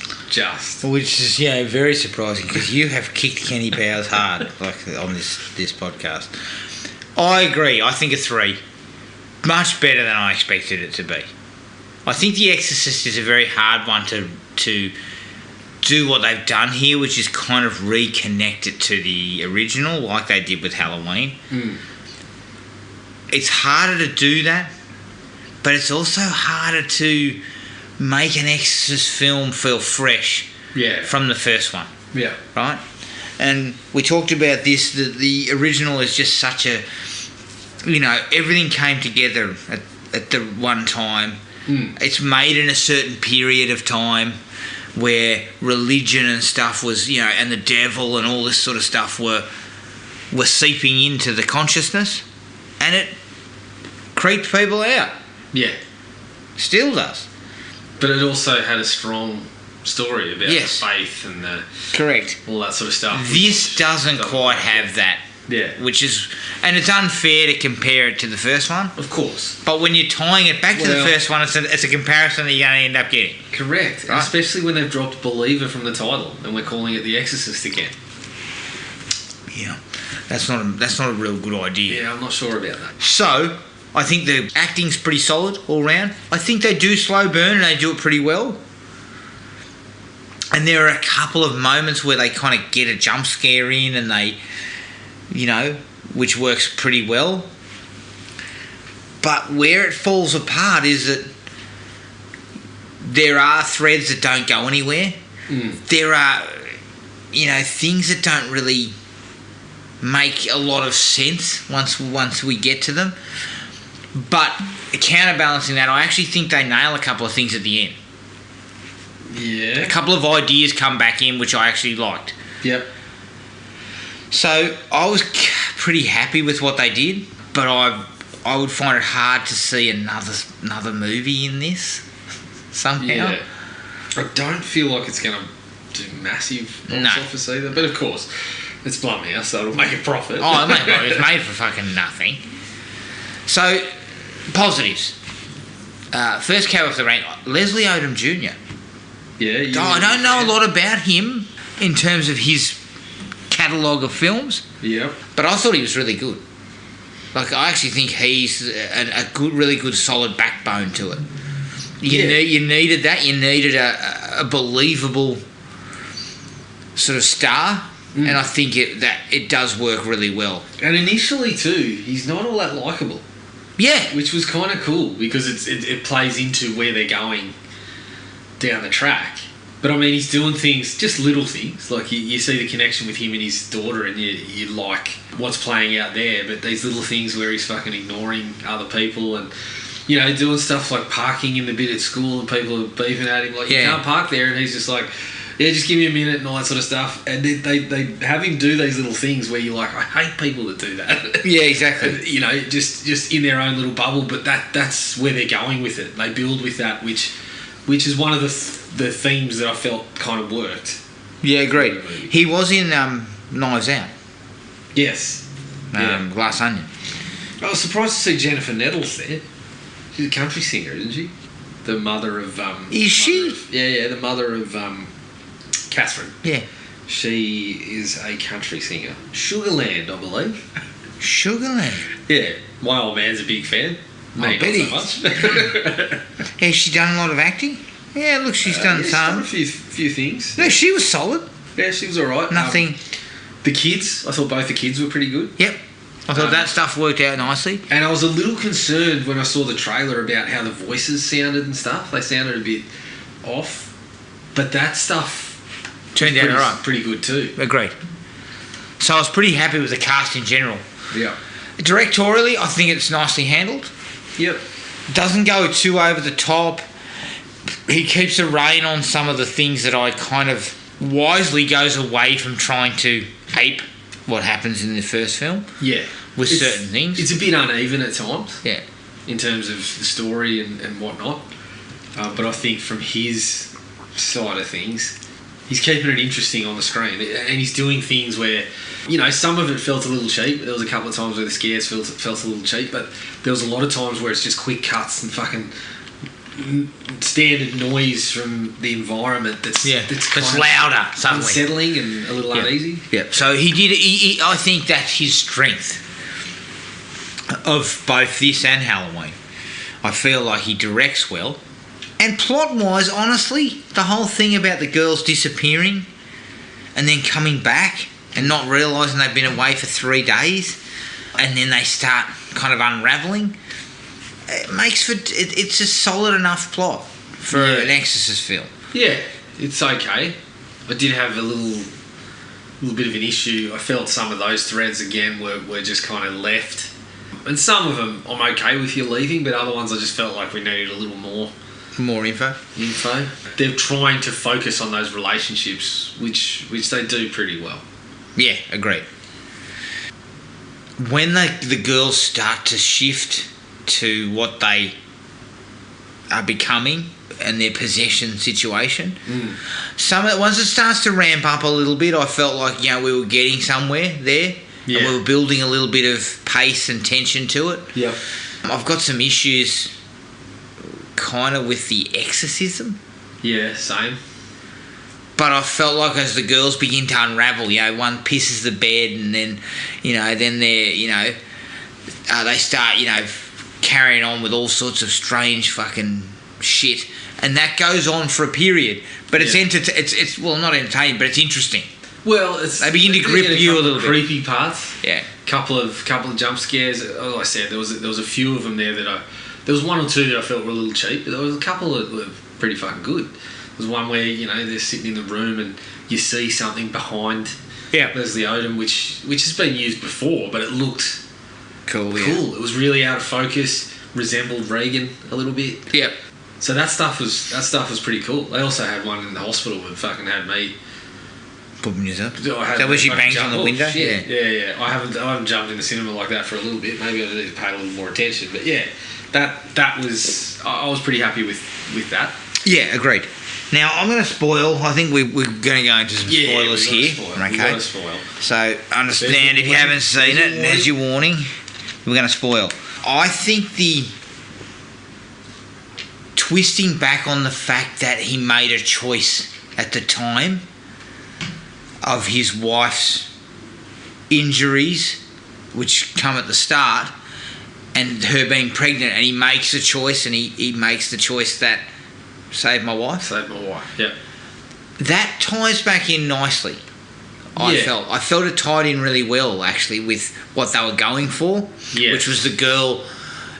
Which is very surprising, because you have kicked Kenny Powers hard on this podcast. I agree. I think a 3, much better than I expected it to be. I think The Exorcist is a very hard one to do what they've done here, which is kind of reconnect it to the original, like they did with Halloween. It's harder to do that, but it's also harder to make an Exorcist film feel fresh from the first one. Yeah. Right? And we talked about this, that the original is just such a... everything came together at the one time. It's made in a certain period of time where religion and stuff was, and the devil and all this sort of stuff were seeping into the consciousness, and it creeped people out. Yeah. Still does. But it also had a strong story about the faith and correct, all that sort of stuff. This doesn't quite have that. Yeah. And it's unfair to compare it to the first one. Of course. But when you're tying it back to the first one, it's a comparison that you're going to end up getting. Correct. Right? Especially when they've dropped Believer from the title and we're calling it The Exorcist again. Yeah. That's not a real good idea. Yeah, I'm not sure about that. So, I think the acting's pretty solid all round. I think they do slow burn and they do it pretty well. And there are a couple of moments where they kind of get a jump scare in and they, which works pretty well. But where it falls apart is that there are threads that don't go anywhere. There are, things that don't really make a lot of sense once we get to them. But counterbalancing that, I actually think they nail a couple of things at the end. Yeah. A couple of ideas come back in which I actually liked. Yep. So I was pretty happy with what they did, but I would find it hard to see another movie in this somehow. Yeah. I don't feel like it's going to do massive box office either, but of course, it's Blumhouse, so it'll make a profit. Oh, it's made for fucking nothing. So, positives. First cab off the rank, Leslie Odom Jr. Yeah. I don't know a lot about him in terms of his catalogue of films. Yep. But I thought he was really good. I actually think he's a good, really good, solid backbone to it. You needed that. You needed a believable sort of star, and I think it does work really well. And initially too, he's not all that likeable. Yeah, which was kind of cool because it plays into where they're going down the track. But he's doing things, just little things, like you see the connection with him and his daughter, and you like what's playing out there. But these little things where he's fucking ignoring other people and doing stuff like parking in the bit at school and people are beefing at him like you can't park there, and he's just like, yeah, just give me a minute and all that sort of stuff. And they have him do these little things where you're like, I hate people that do that. Yeah, exactly. Just in their own little bubble. But that's where they're going with it. They build with that, which which is one of the themes that I felt kind of worked. Yeah, agreed. He was in Knives Out, Yes. Glass Onion. I was surprised to see Jennifer Nettles there. She's a country singer, isn't she? The mother of... Is she? The mother of Catherine. Yeah. She is a country singer. Sugarland, I believe. Sugarland. Yeah. My old man's a big fan. I bet he not so much. Has she done a lot of acting? Yeah, look, she's done She's some. done a few things. No, she was solid. Yeah, she was alright. Nothing. The kids, I thought both the kids were pretty good. Yep. I thought that stuff worked out nicely. And I was a little concerned when I saw the trailer about how the voices sounded and stuff. They sounded a bit off. But that stuff Turned out alright. pretty good too. Agreed. So I was pretty happy with the cast in general. Yeah. Directorially, I think it's nicely handled. Yep. Doesn't go too over the top. He keeps a rein on some of the things that I kind of wisely goes away from trying to ape what happens in the first film. Yeah. With certain things. It's a bit uneven at times. Yeah. In terms of the story and whatnot. But I think from his side of things, he's keeping it interesting on the screen. And he's doing things where, some of it felt a little cheap. There was a couple of times where the scares felt a little cheap, but there was a lot of times where it's just quick cuts and fucking standard noise from the environment that's louder suddenly. Unsettling and a little uneasy. Yeah. So he I think that's his strength of both this and Halloween. I feel like he directs well. And plot-wise, honestly, the whole thing about the girls disappearing and then coming back and not realising they've been away for 3 days and then they start kind of unravelling, it makes for... It's a solid enough plot for an Exorcist film. Yeah, it's okay. I did have a little bit of an issue. I felt some of those threads, again, were just kind of left. And some of them I'm okay with you leaving, but other ones I just felt like we needed a little more info. They're trying to focus on those relationships, which they do pretty well. Yeah, agreed. When the girls start to shift to what they are becoming and their possession situation, once it starts to ramp up a little bit, I felt like we were getting somewhere there, and we were building a little bit of pace and tension to it. Yeah, I've got some issues kind of with the exorcism. Yeah, same. But I felt like as the girls begin to unravel, one pisses the bed and then, then they're, they start, carrying on with all sorts of strange fucking shit. And that goes on for a period. But it's it's not entertaining, but it's interesting. Well, they begin to grip you a little bit. Creepy parts. Yeah. Couple of jump scares. As I said, there was a few of them there that there was one or two that I felt were a little cheap, but there was a couple that were pretty fucking good. There was one where, they're sitting in the room and you see something behind Leslie Odom, which has been used before, but it looked cool. It was really out of focus, resembled Regan a little bit. Yep. So that stuff was pretty cool. They also had one in the hospital that fucking had me pooping yourself. Is that where she bangs on the window? Shit. Yeah. I haven't jumped in the cinema like that for a little bit. Maybe I need to pay a little more attention. But yeah, that was, I was pretty happy with that. Yeah, agreed. Now I'm going to spoil. I think we're going to go into some spoilers here. Okay. So understand if you haven't seen it. There's your warning. We're going to spoil. I think the twisting back on the fact that he made a choice at the time of his wife's injuries, which come at the start, and her being pregnant, and he makes a choice, and he makes the choice that saved my wife. Yeah. That ties back in nicely. I felt it tied in really well, actually, with what they were going for, which was the girl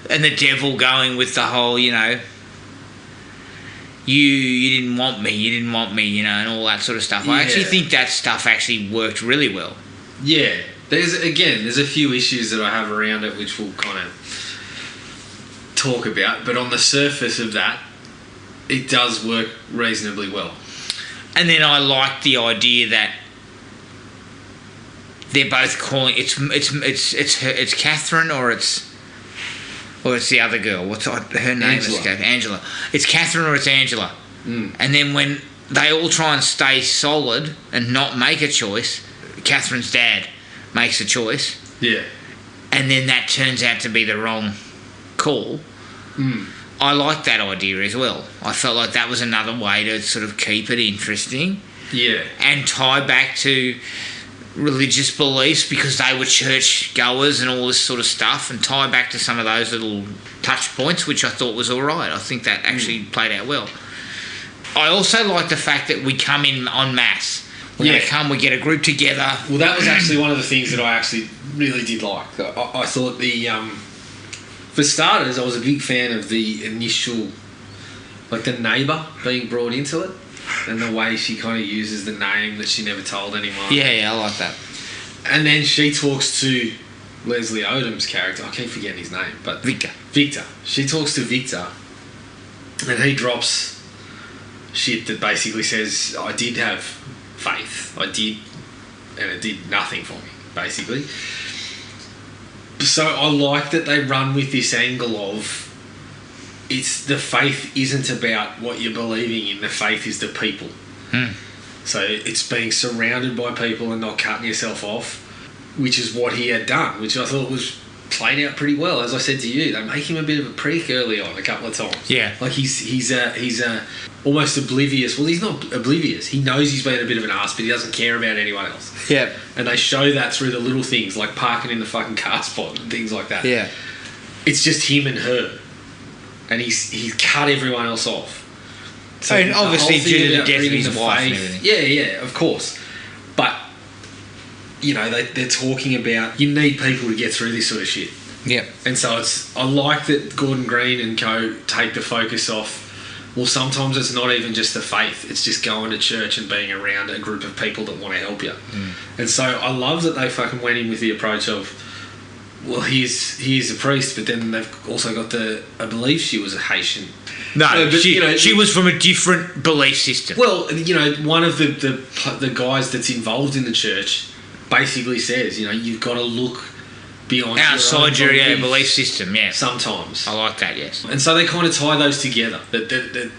and the devil going with the whole, you didn't want me, and all that sort of stuff. I actually think that stuff actually worked really well. Yeah. There's a few issues that I have around it which we'll kind of talk about, but on the surface of that, it does work reasonably well. And then I like the idea that they're both calling it's Catherine or it's or it's the other girl. What's her name? Angela. Escaped. Angela. It's Catherine or it's Angela. And then when they all try and stay solid and not make a choice, Catherine's dad makes a choice, Yeah. and then that turns out to be the wrong call. I like that idea as well. I felt like that was another way to sort of keep it interesting Yeah. and tie back to religious beliefs, because they were church goers and all this sort of stuff, and tie back to some of those little touch points, which I thought was all right. I think that actually played out well. I also like the fact that we come in en masse. We're going to come, we get a group together. Well, that was actually one of the things that I actually really did like. I thought for starters, I was a big fan of the initial, like the neighbour being brought into it, and the way she kind of uses the name that she never told anyone. Yeah, I like that. And then she talks to Leslie Odom's character. I keep forgetting his name, but Victor. She talks to Victor, and he drops shit that basically says, I did have faith. I did, and it did nothing for me, basically. So I like that they run with this angle of it's the faith isn't about what you're believing in, the faith is the people. So it's being surrounded by people and not cutting yourself off, which is what he had done, which I thought was played out pretty well. As I said to you, they make him a bit of a prick early on a couple of times. Yeah. Like he's almost oblivious. Well, he's not oblivious. He knows he's been a bit of an ass, but he doesn't care about anyone else. Yeah. And they show that through the little things, like parking in the fucking car spot and things like that. Yeah. It's just him and her. And he's cut everyone else off. So And the obviously whole thing due to the about death of bringing his the wife and faith- everything. Yeah, of course. But, you know, they're talking about you need people to get through this sort of shit. Yep. And so I like that Gordon Green and co take the focus off. Well, sometimes it's not even just the faith. It's just going to church and being around a group of people that want to help you. And so I love that they fucking went in with the approach of, well, he's a priest, but then they've also got I believe she was a Haitian. No, But, she was from a different belief system. Well, you know, one of the guys that's involved in the church basically says, you know, you've got to look beyond Outside your your own belief system, yeah. sometimes. I like that, yes. And so they kind of tie those together. That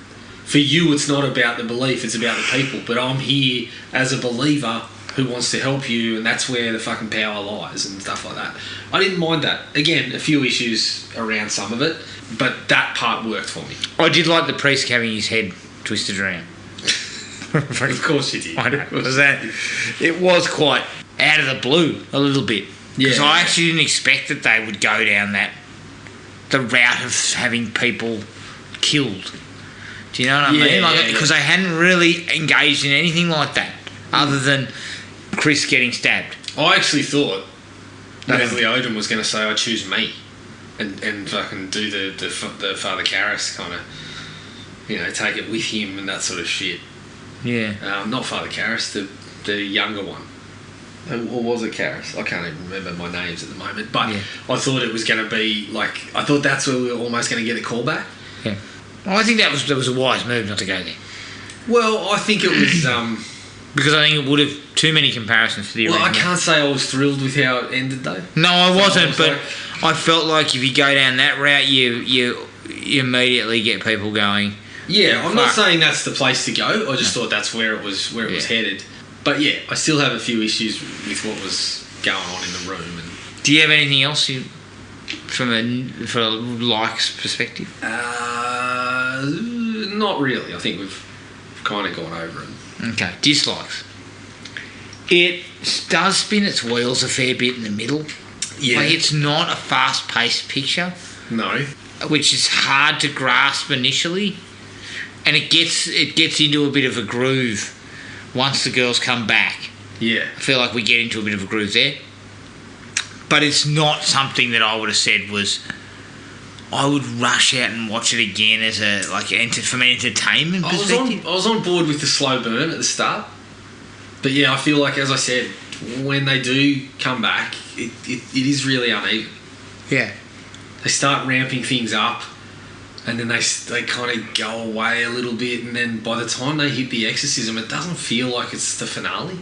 for you, it's not about the belief; it's about the people. But I'm here as a believer who wants to help you, and that's where the fucking power lies and stuff like that. I didn't mind that. Again, a few issues around some of it, but that part worked for me. I did like the priest having his head twisted around. Of course you did. I know. It was quite out of the blue a little bit. Because Yeah. I actually didn't expect that they would go down the route of having people killed. Do you know what I mean? Yeah. Because they hadn't really engaged in anything like that other than Chris getting stabbed. I actually thought No. Leslie Odom was going to say, "I choose me," and fucking do the Father Karras kind of, you know, take it with him and that sort of shit. Yeah. Not Father Karras, the younger one. Or was it Karras? I can't even remember my names at the moment. But Yeah. I thought it was going to be like, I thought that's where we were almost going to get a callback. Yeah. Well, I think that was a wise move not to go there. Well, I think it was. Because I think it would have too many comparisons to the Well, I original. can't say I was thrilled with how it ended though. No, I So wasn't, I was but like- I felt like if you go down that route, you immediately get people going. Yeah, I'm not Fuck. saying that's the place to go. I just thought that's where it was headed. But yeah, I still have a few issues with what was going on in the room. And Do you have anything else from a likes perspective? not really. I think we've kind of gone over it. Okay, dislikes. It does spin its wheels a fair bit in the middle. Yeah. Like, it's not a fast-paced picture, No. which is hard to grasp initially, and it gets into a bit of a groove once the girls come back. Yeah. I feel like we get into a bit of a groove there, but it's not something that I would have said was. I would rush out and watch it again as from an entertainment perspective. I was on board with the slow burn at the start, but yeah, I feel like, as I said, when they do come back, it is really uneven. Yeah. They start ramping things up, and then they kind of go away a little bit, and then by the time they hit the exorcism, it doesn't feel like it's the finale.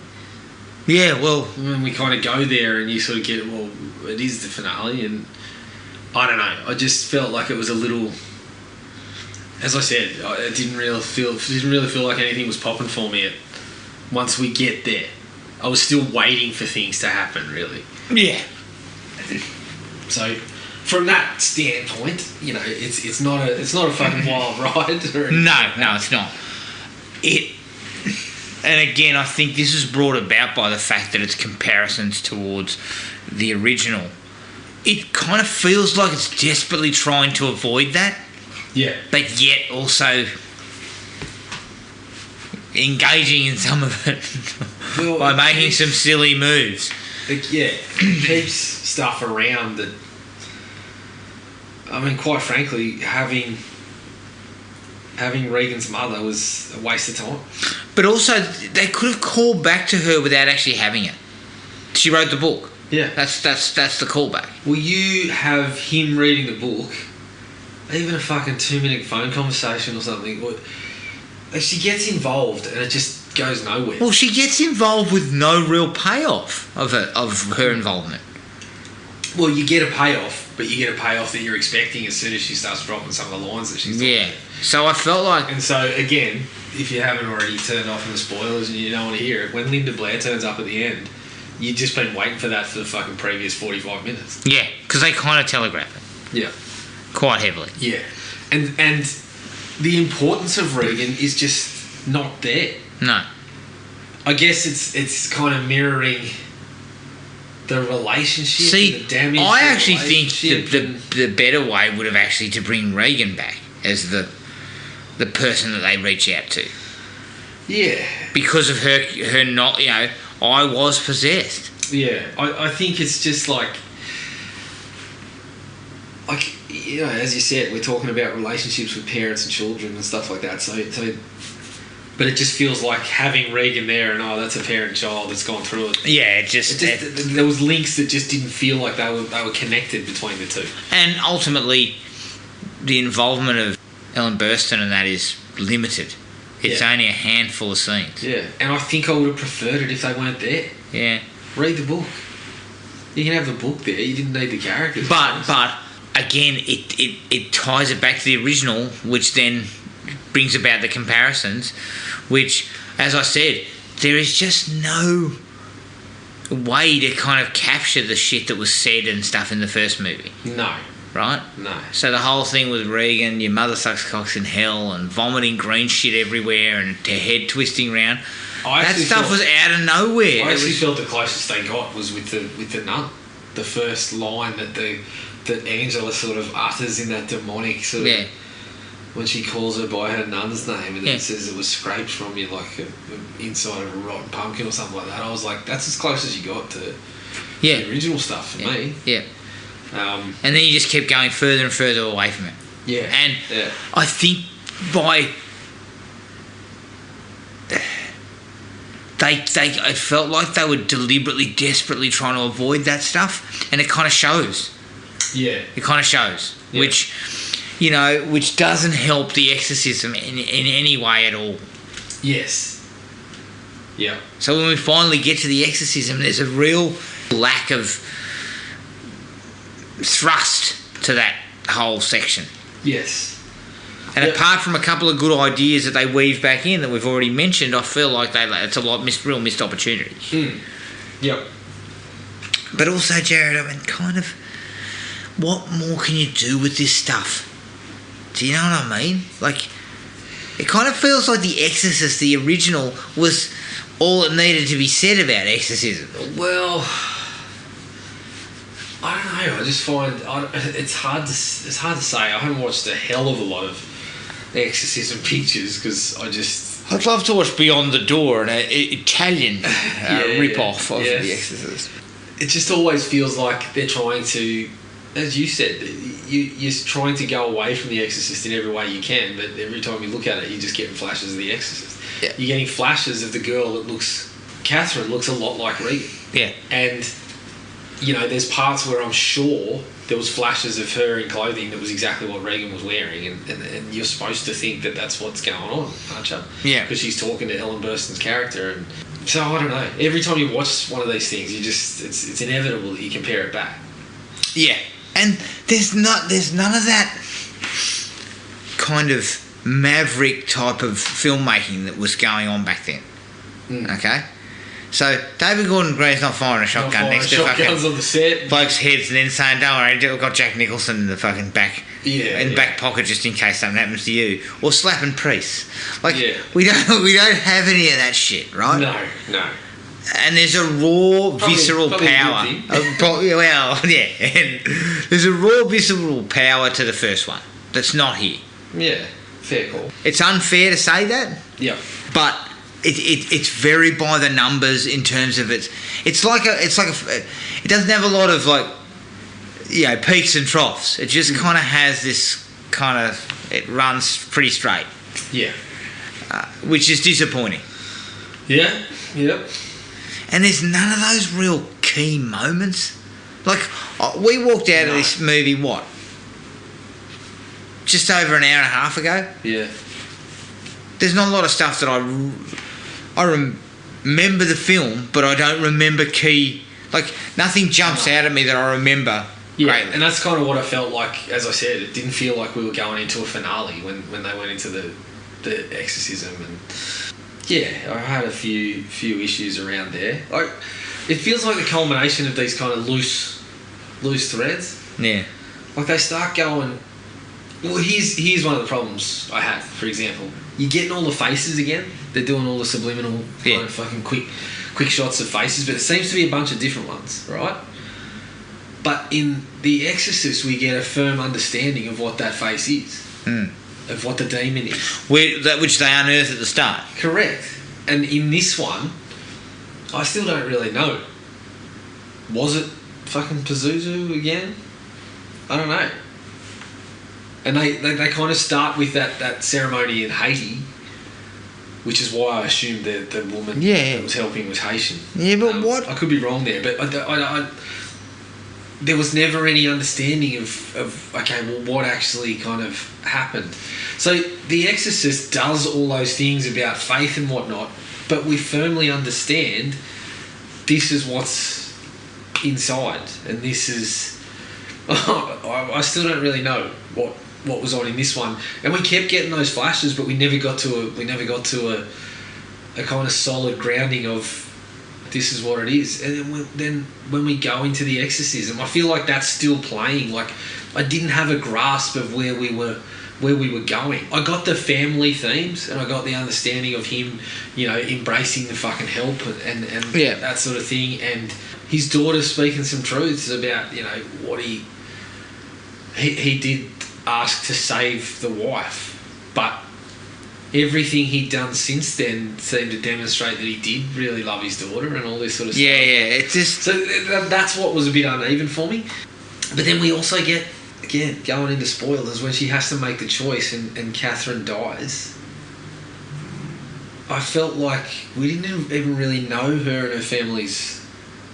Yeah, well, When we kind of go there, and you sort of get, well, it is the finale, and I don't know. I just felt like it was a little. As I said, it didn't really feel like anything was popping for me. Once we get there, I was still waiting for things to happen. Really. Yeah. So, from that standpoint, you know, it's not a fucking wild ride. No, it's not. And again, I think this is brought about by the fact that it's comparisons towards the original. It kind of feels like it's desperately trying to avoid that. Yeah. But yet also engaging in some of it by making some silly moves. It keeps stuff around that. I mean, quite frankly, having Regan's mother was a waste of time. But also, they could have called back to her without actually having it. She wrote the book. Yeah. That's the callback. Well, you have him reading the book, even a fucking 2-minute phone conversation or something. She gets involved and it just goes nowhere. Well, she gets involved with no real payoff of her involvement. Well, you get a payoff, but you get a payoff that you're expecting as soon as she starts dropping some of the lines that she's talking about. So I felt like... And so, again, if you haven't already turned off in the spoilers and you don't want to hear it, when Linda Blair turns up at the end, you've just been waiting for that for the fucking previous 45 minutes. Yeah, because they kind of telegraph it. Yeah. Quite heavily. Yeah. And the importance of Regan is just not there. No. I guess it's kind of mirroring the relationship and the damage. I actually think the better way would have actually to bring Regan back as the person that they reach out to. Yeah. Because of her not, you know, I was possessed. Yeah. I think it's just like, you know, as you said, we're talking about relationships with parents and children and stuff like that. So but it just feels like having Regan there and that's a parent-child that's gone through it. Yeah, there was links that just didn't feel like they were connected between the two. And ultimately, the involvement of Ellen Burstyn and that is limited. It's only a handful of scenes. Yeah, and I think I would have preferred it if they weren't there. Yeah. Read the book. You can have the book there. You didn't need the characters. But again, it ties it back to the original, which then brings about the comparisons, which, as I said, there is just no way to kind of capture the shit that was said and stuff in the first movie. No. Right? No. So the whole thing with Regan, your mother sucks cocks in hell, and vomiting green shit everywhere, and her head twisting around. That stuff was out of nowhere. I actually felt the closest they got was with the nun. The first line that Angela sort of utters in that demonic sort of... When she calls her by her nun's name and it says it was scraped from you like inside of a rotten pumpkin or something like that. I was like, that's as close as you got to the original stuff for me. Yeah. And then you just kept going further and further away from it. Yeah. And I think it felt like they were deliberately, desperately trying to avoid that stuff, and it kind of shows. Yeah. It kind of shows, which doesn't help the exorcism in any way at all. Yes. Yeah. So when we finally get to the exorcism, there's a real lack of thrust to that whole section. Yes. And apart from a couple of good ideas that they weave back in that we've already mentioned, I feel like it's a real missed opportunity. Yep. But also, Jared, I mean, kind of, what more can you do with this stuff? Do you know what I mean? Like, it kind of feels like The Exorcist, the original, was all that needed to be said about exorcism. Well, I don't know. I just find it's hard to say. I haven't watched a hell of a lot of exorcism pictures because I'd love to watch Beyond the Door, an Italian rip-off of The Exorcist. It just always feels like they're trying to, as you said, you're trying to go away from The Exorcist in every way you can, but every time you look at it, you're just getting flashes of The Exorcist. Yeah. You're getting flashes of the girl that Catherine looks a lot like Regan. Yeah. And, you know, there's parts where I'm sure there was flashes of her in clothing that was exactly what Regan was wearing, and you're supposed to think that that's what's going on, aren't you? Yeah. Because she's talking to Ellen Burstyn's character, and so I don't know. Every time you watch one of these things, it's inevitable that you compare it back. Yeah. And there's none of that kind of maverick type of filmmaking that was going on back then. Okay? So David Gordon Green's not firing a shotgun next to shotguns fucking on the set. blokes' heads and then saying, "Don't worry, we've got Jack Nicholson in the fucking back, back pocket just in case something happens to you," or slapping priests. Like we don't have any of that shit, right? No. And there's a raw, visceral probably power. And there's a raw, visceral power to the first one that's not here. Yeah, fair call. It's unfair to say that. Yeah. But it's very by the numbers in terms of it doesn't have a lot of peaks and troughs. It just kind of has this it runs pretty straight. Yeah. Which is disappointing. Yeah. Yep. And there's none of those real key moments. Like we walked out of this movie just over an hour and a half ago. Yeah. There's not a lot of stuff that I remember the film, but I don't remember key. Like nothing jumps out at me that I remember. Yeah, greatly. and that's kind of what I felt like. As I said, it didn't feel like we were going into a finale when they went into the exorcism, and I had a few issues around there. Like it feels like the culmination of these kind of loose threads. Yeah. Like they start going. Well, here's one of the problems I have. For example, you're getting all the faces again. They're doing all the subliminal kind of fucking quick shots of faces, but it seems to be a bunch of different ones, right? But in The Exorcist, we get a firm understanding of what that face is, of what the demon is. Which they unearth at the start. Correct. And in this one, I still don't really know. Was it fucking Pazuzu again? I don't know. And they kind of start with that ceremony in Haiti, which is why I assumed the woman that was helping was Haitian. Yeah, but what? I could be wrong there, but I there was never any understanding of okay, well, what actually kind of happened. So The Exorcist does all those things about faith and whatnot, but we firmly understand this is what's inside, and this is. I still don't really know what was on in this one, and we kept getting those flashes, but we never got to a kind of solid grounding of this is what it is. And then when we go into the exorcism, I feel like that's still playing. Like I didn't have a grasp of where we were going. I got the family themes, and I got the understanding of him, embracing the fucking help and that sort of thing, and his daughter speaking some truths about what he did ask to save the wife, but everything he'd done since then seemed to demonstrate that he did really love his daughter and all this sort of stuff. It's just... So that's what was a bit uneven for me. But then we also get, again, going into spoilers, when she has to make the choice and Catherine dies. I felt like we didn't even really know her and her family's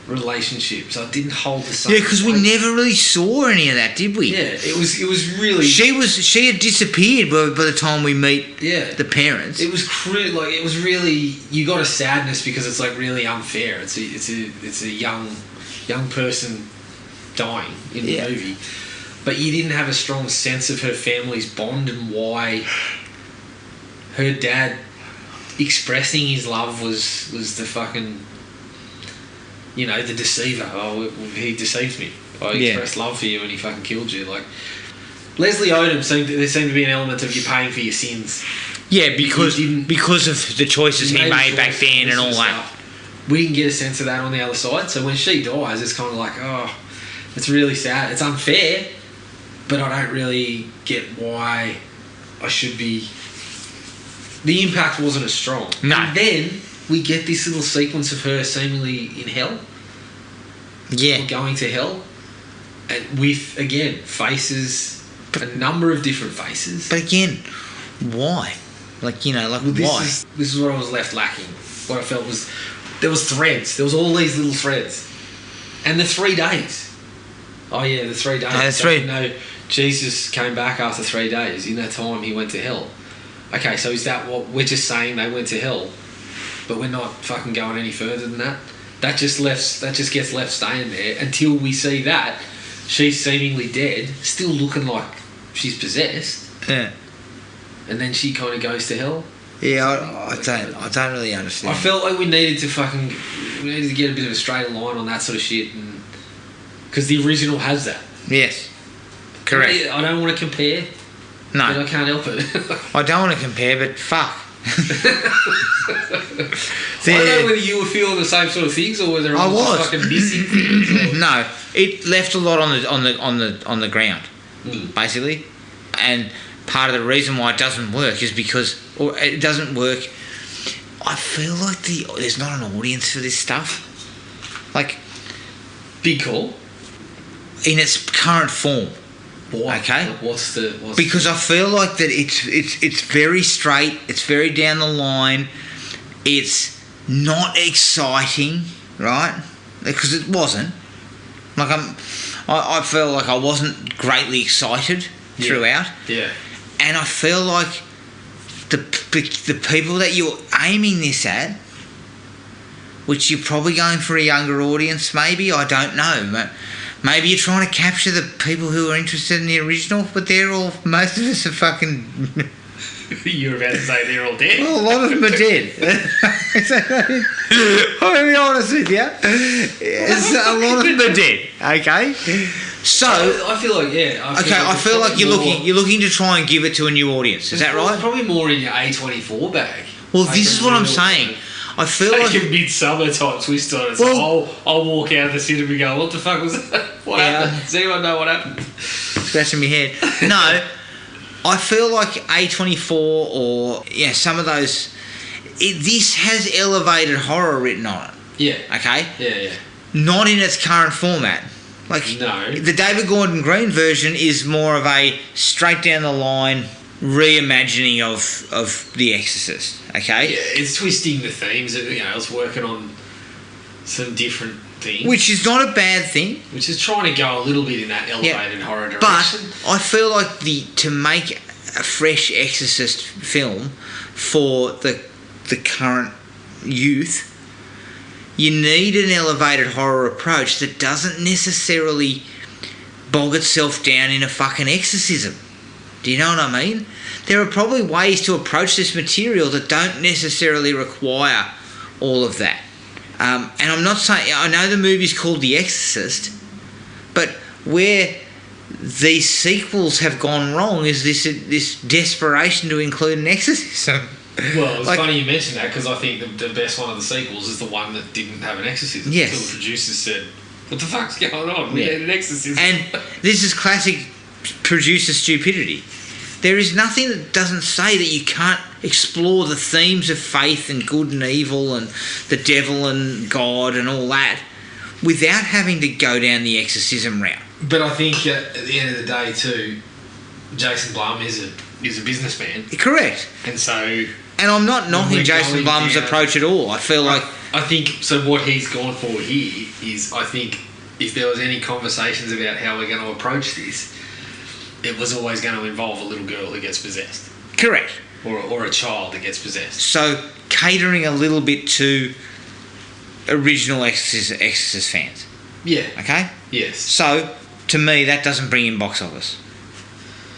relationships. I didn't hold the same. Yeah, because we never really saw any of that, did we? Yeah, it was really. She had disappeared by the time we meet the parents. It was it was really, you got a sadness because it's like really unfair. It's a young person dying in the movie, but you didn't have a strong sense of her family's bond and why her dad expressing his love was the fucking. The deceiver. Oh, he deceived me. I expressed love for you and he fucking killed you. Like Leslie Odom there seemed to be an element of you paying for your sins. Yeah, because of the choices he made back then and all that. We didn't get a sense of that on the other side. So when she dies, it's kind of like, oh, it's really sad. It's unfair, but I don't really get why I should be. The impact wasn't as strong. No. And then we get this little sequence of her seemingly in hell. Yeah. Or going to hell. And with, again, faces, a number of different faces. But again, why? Why? This is what I was left lacking. What I felt was, there was threads. There was all these little threads. And the 3 days. Oh yeah, the 3 days. Jesus came back after 3 days. In that time, he went to hell. Okay, so is that what we're just saying? They went to hell, but we're not fucking going any further than that. That just gets left staying there until we see that, she's seemingly dead, still looking like she's possessed, Yeah. and then she kind of goes to hell. Yeah, I don't really understand. I felt like we needed to get a bit of a straight line on that sort of shit, because the original has that. Yes. Correct. I don't want to compare, but I No. can't help it. I don't want to compare, but fuck. I don't know whether you were feeling the same sort of things, or whether I was. fucking missing things. Or... No, it left a lot on the ground, basically, and part of the reason why it doesn't work is because, or it doesn't work. I feel like there's not an audience for this stuff, like Big call. in its current form. Why? Okay. What's Because I feel like that it's very straight, it's very down the line, it's not exciting, right? Because it wasn't. Like I feel like I wasn't greatly excited throughout, Yeah. and I feel like the people that you're aiming this at, which you're probably going for a younger audience, maybe, I don't know, but maybe you're trying to capture the people who are interested in the original, but most of us are fucking... You were about to say they're all dead. Well, a lot of them are dead. I'll be honest with you. A lot of them are dead, okay? So... I feel like, yeah. I feel like you're looking to try and give it to a new audience. Is that right? Probably more in your A24 bag. Well, this is what I'm saying. I feel Like like... a midsummer type twist on it. Well- So I'll walk out of the cinema and go, what the fuck was that? What Yeah. happened? Does anyone know what happened? Scratching my head. No, I feel like A24 or some of those. This has elevated horror written on it. Yeah. Okay, Yeah. not in its current format. Like No. the David Gordon Green version is more of a straight down the line reimagining of The Exorcist. Okay, Yeah, it's twisting the themes. It's working on some different things. which is not a bad thing. Which is trying to go a little bit in that elevated horror direction. But I feel like to make a fresh Exorcist film for the current youth, you need an elevated horror approach that doesn't necessarily bog itself down in a fucking exorcism. Do you know what I mean? There are probably ways to approach this material that don't necessarily require all of that. And I'm not saying... I know the movie's called The Exorcist, but where these sequels have gone wrong is this desperation to include an exorcism. Well, it's Like- funny you mention that, because I think the best one of the sequels is the one that didn't have an exorcism. Yes. Until the producers said, what the fuck's going on? We Yeah. had an exorcism. And this is classic producer stupidity. There is nothing that doesn't say that you can't explore the themes of faith and good and evil and the devil and God and all that without having to go down the exorcism route. But I think at the end of the day, too, Jason Blum is a businessman. Correct. And so... And I'm not knocking we're Jason going Blum's down- approach at all. I feel like... I think, so what he's gone for here is, I think, if there was any conversations about how we're going to approach this, it was always going to involve a little girl that gets possessed. Correct. Or a child that gets possessed. So catering a little bit to original Exorcist fans. Yeah. Okay? Yes. So, to me, that doesn't bring in box office.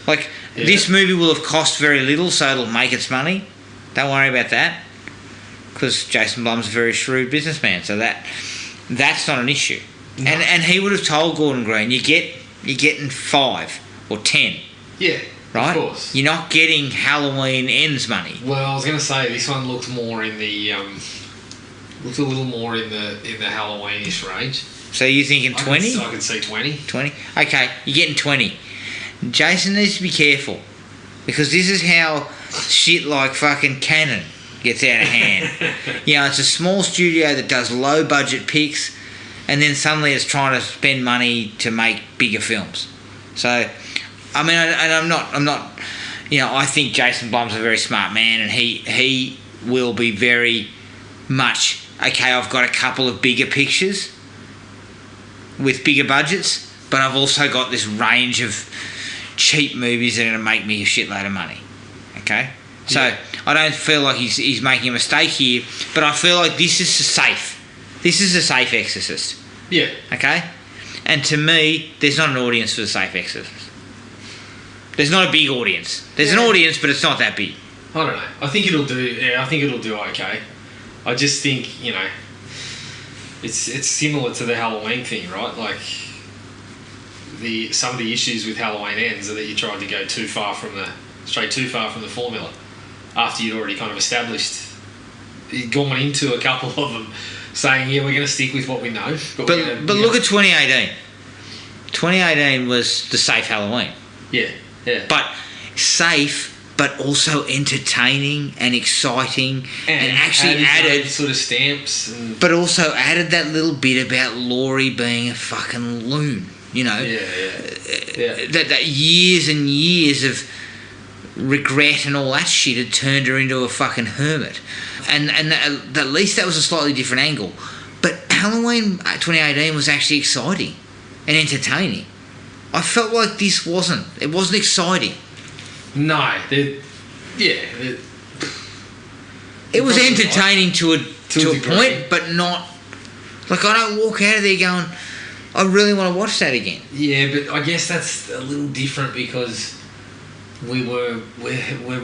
Like, Yeah. this movie will have cost very little, so it'll make its money. Don't worry about that. Because Jason Blum's a very shrewd businessman, so that's not an issue. No. And he would have told Gordon Green, you're getting 5 or 10, Yeah. right? Of course. You're not getting Halloween Ends money. Well, I was going to say this one looked more in the looked a little more in the Halloweenish range. So you're thinking 20? I could see 20. 20? Okay, you're getting 20. Jason needs to be careful, because this is how shit like fucking Canon gets out of hand. It's a small studio that does low budget picks, and then suddenly it's trying to spend money to make bigger films. So, I mean, I'm not, I think Jason Blum's a very smart man, and he will be very much, okay, I've got a couple of bigger pictures with bigger budgets, but I've also got this range of cheap movies that are going to make me a shitload of money. Okay? So, Yeah. I don't feel like he's making a mistake here, but I feel like this is safe. This is a safe Exorcist. Yeah. Okay? And to me, there's not an audience for the Safe Exorcist. There's not a big audience. There's an audience, but it's not that big. I don't know. I think it'll do. Yeah, I think it'll do okay. I just think it's similar to the Halloween thing, right? Like some of the issues with Halloween Ends are that you tried to go too far from the formula after you'd already kind of established. You'd gone into a couple of them saying, yeah, we're going to stick with what we know. But look at 2018. 2018 was the Safe Halloween. Yeah. But safe, but also entertaining and exciting, and actually added sort of stamps. But also added that little bit about Laurie being a fucking loon. Yeah. That years and years of regret and all that shit had turned her into a fucking hermit. And at least that was a slightly different angle. But Halloween 2018 was actually exciting and entertaining. I felt like this wasn't. It wasn't exciting. No. It was entertaining to a point, but not... Like, I don't walk out of there going, I really want to watch that again. Yeah, but I guess that's a little different because we're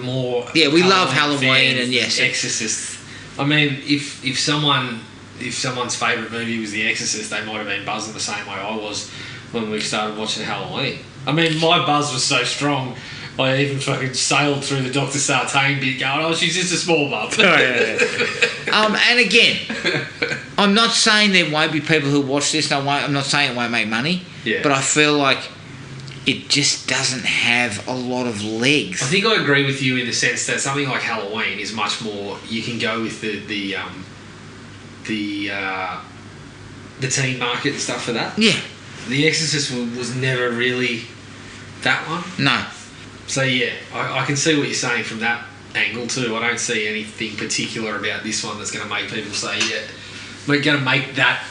more... Yeah, we love Halloween and yes. Exorcist. I mean, if someone's favourite movie was The Exorcist, they might have been buzzing the same way I was when we started watching Halloween. I mean, my buzz was so strong, I even fucking sailed through the Dr. Sartain bit going, oh, she's just a small bub. And again, I'm not saying there won't be people who watch this, I'm not saying it won't make money, but I feel like it just doesn't have a lot of legs. I think I agree with you in the sense that something like Halloween is much more, you can go with the teen market and stuff for that. Yeah. The Exorcist was never really that one. No. So yeah, I can see what you're saying from that angle too. I don't see anything particular about this one that's going to make people say, yeah, we're going to make that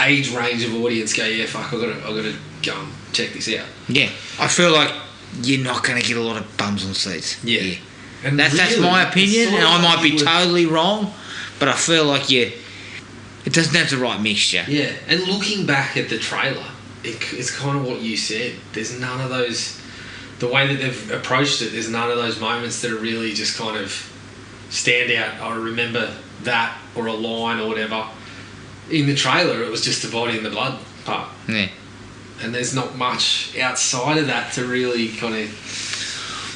age range of audience go, yeah, fuck, I've got to go and check this out. Yeah, I feel like you're not going to get a lot of bums on seats. Yeah. And that's my opinion, and I might be totally wrong, but I feel like it doesn't have the right mixture. Yeah, and looking back at the trailer, it's kind of what you said. There's none of those... The way that they've approached it, there's none of those moments that are really just kind of stand out. I remember that, or a line or whatever. In the trailer, it was just the body and the blood part. Yeah. And there's not much outside of that to really kind of...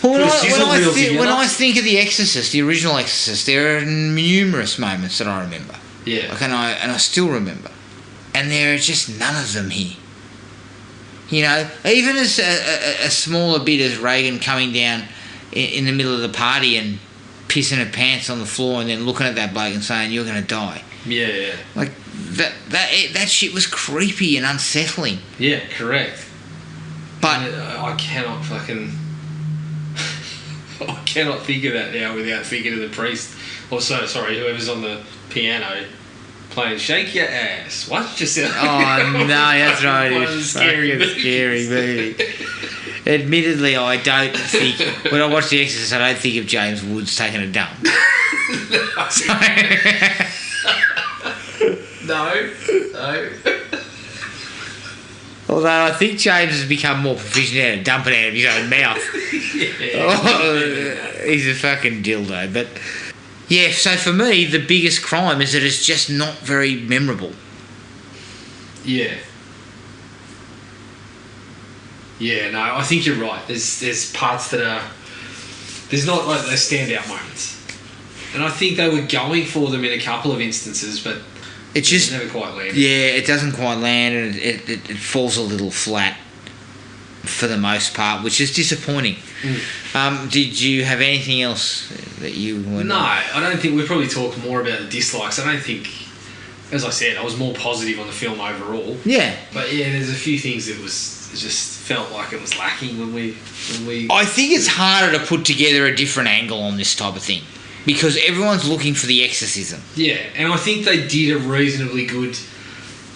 Well, when I think of The Exorcist, the original Exorcist, there are numerous moments that I remember. Yeah. Like, and I still remember. And there are just none of them here. You know, even as a smaller bit as Reagan coming down in the middle of the party and pissing her pants on the floor and then looking at that bloke and saying, you're going to die. Yeah. Like, that shit was creepy and unsettling. Yeah, correct. But... I cannot fucking... I cannot think of that now without thinking of the priest. Or whoever's on the piano playing Shake Your Ass. Watch yourself. Oh, no, that's right. One of the scary movie. Admittedly, I don't think... When I watch The Exorcist, I don't think of James Woods taking a dump. No. Although I think James has become more proficient at dumping out of his own mouth. He's a fucking dildo. But yeah, so for me, the biggest crime is that it's just not very memorable. Yeah. Yeah, no, I think you're right. There's parts that are... There's not like those standout moments. And I think they were going for them in a couple of instances, but... It just never quite landed. Yeah, it doesn't quite land, and it falls a little flat for the most part, which is disappointing. Did you have anything else that you were... No, I don't think... We'll probably talk more about the dislikes. I don't think... As I said, I was more positive on the film overall. Yeah. But yeah, there's a few things that it just felt like it was lacking when we... I think it's harder to put together a different angle on this type of thing, because everyone's looking for the exorcism. Yeah, and I think they did a reasonably good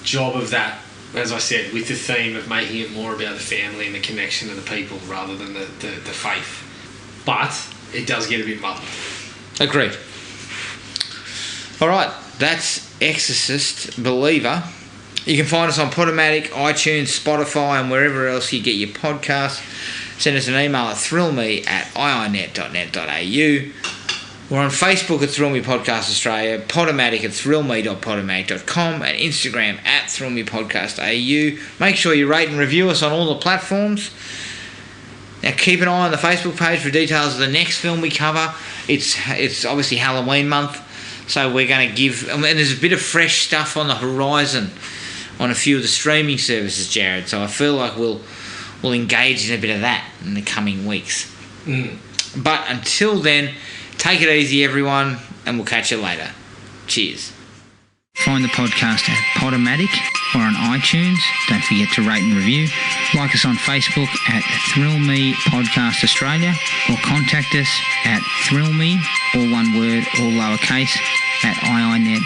job of that, as I said, with the theme of making it more about the family and the connection of the people rather than the faith. But it does get a bit muddled. Agreed. All right, that's Exorcist Believer. You can find us on Podomatic, iTunes, Spotify, and wherever else you get your podcasts. Send us an email at thrillme@iinet.net.au. We're on Facebook at Thrill Me Podcast Australia, Podomatic at thrillme.podomatic.com, and Instagram at thrillmepodcastau. Make sure you rate and review us on all the platforms. Now keep an eye on the Facebook page for details of the next film we cover. It's obviously Halloween month, so we're going to give... and there's a bit of fresh stuff on the horizon on a few of the streaming services, Jared, so I feel like we'll engage in a bit of that in the coming weeks. But until then, take it easy, everyone, and we'll catch you later. Cheers. Find the podcast at Podomatic or on iTunes. Don't forget to rate and review. Like us on Facebook at Thrill Me Podcast Australia, or contact us at thrillme, all one word, all lowercase, at iinet.net.au.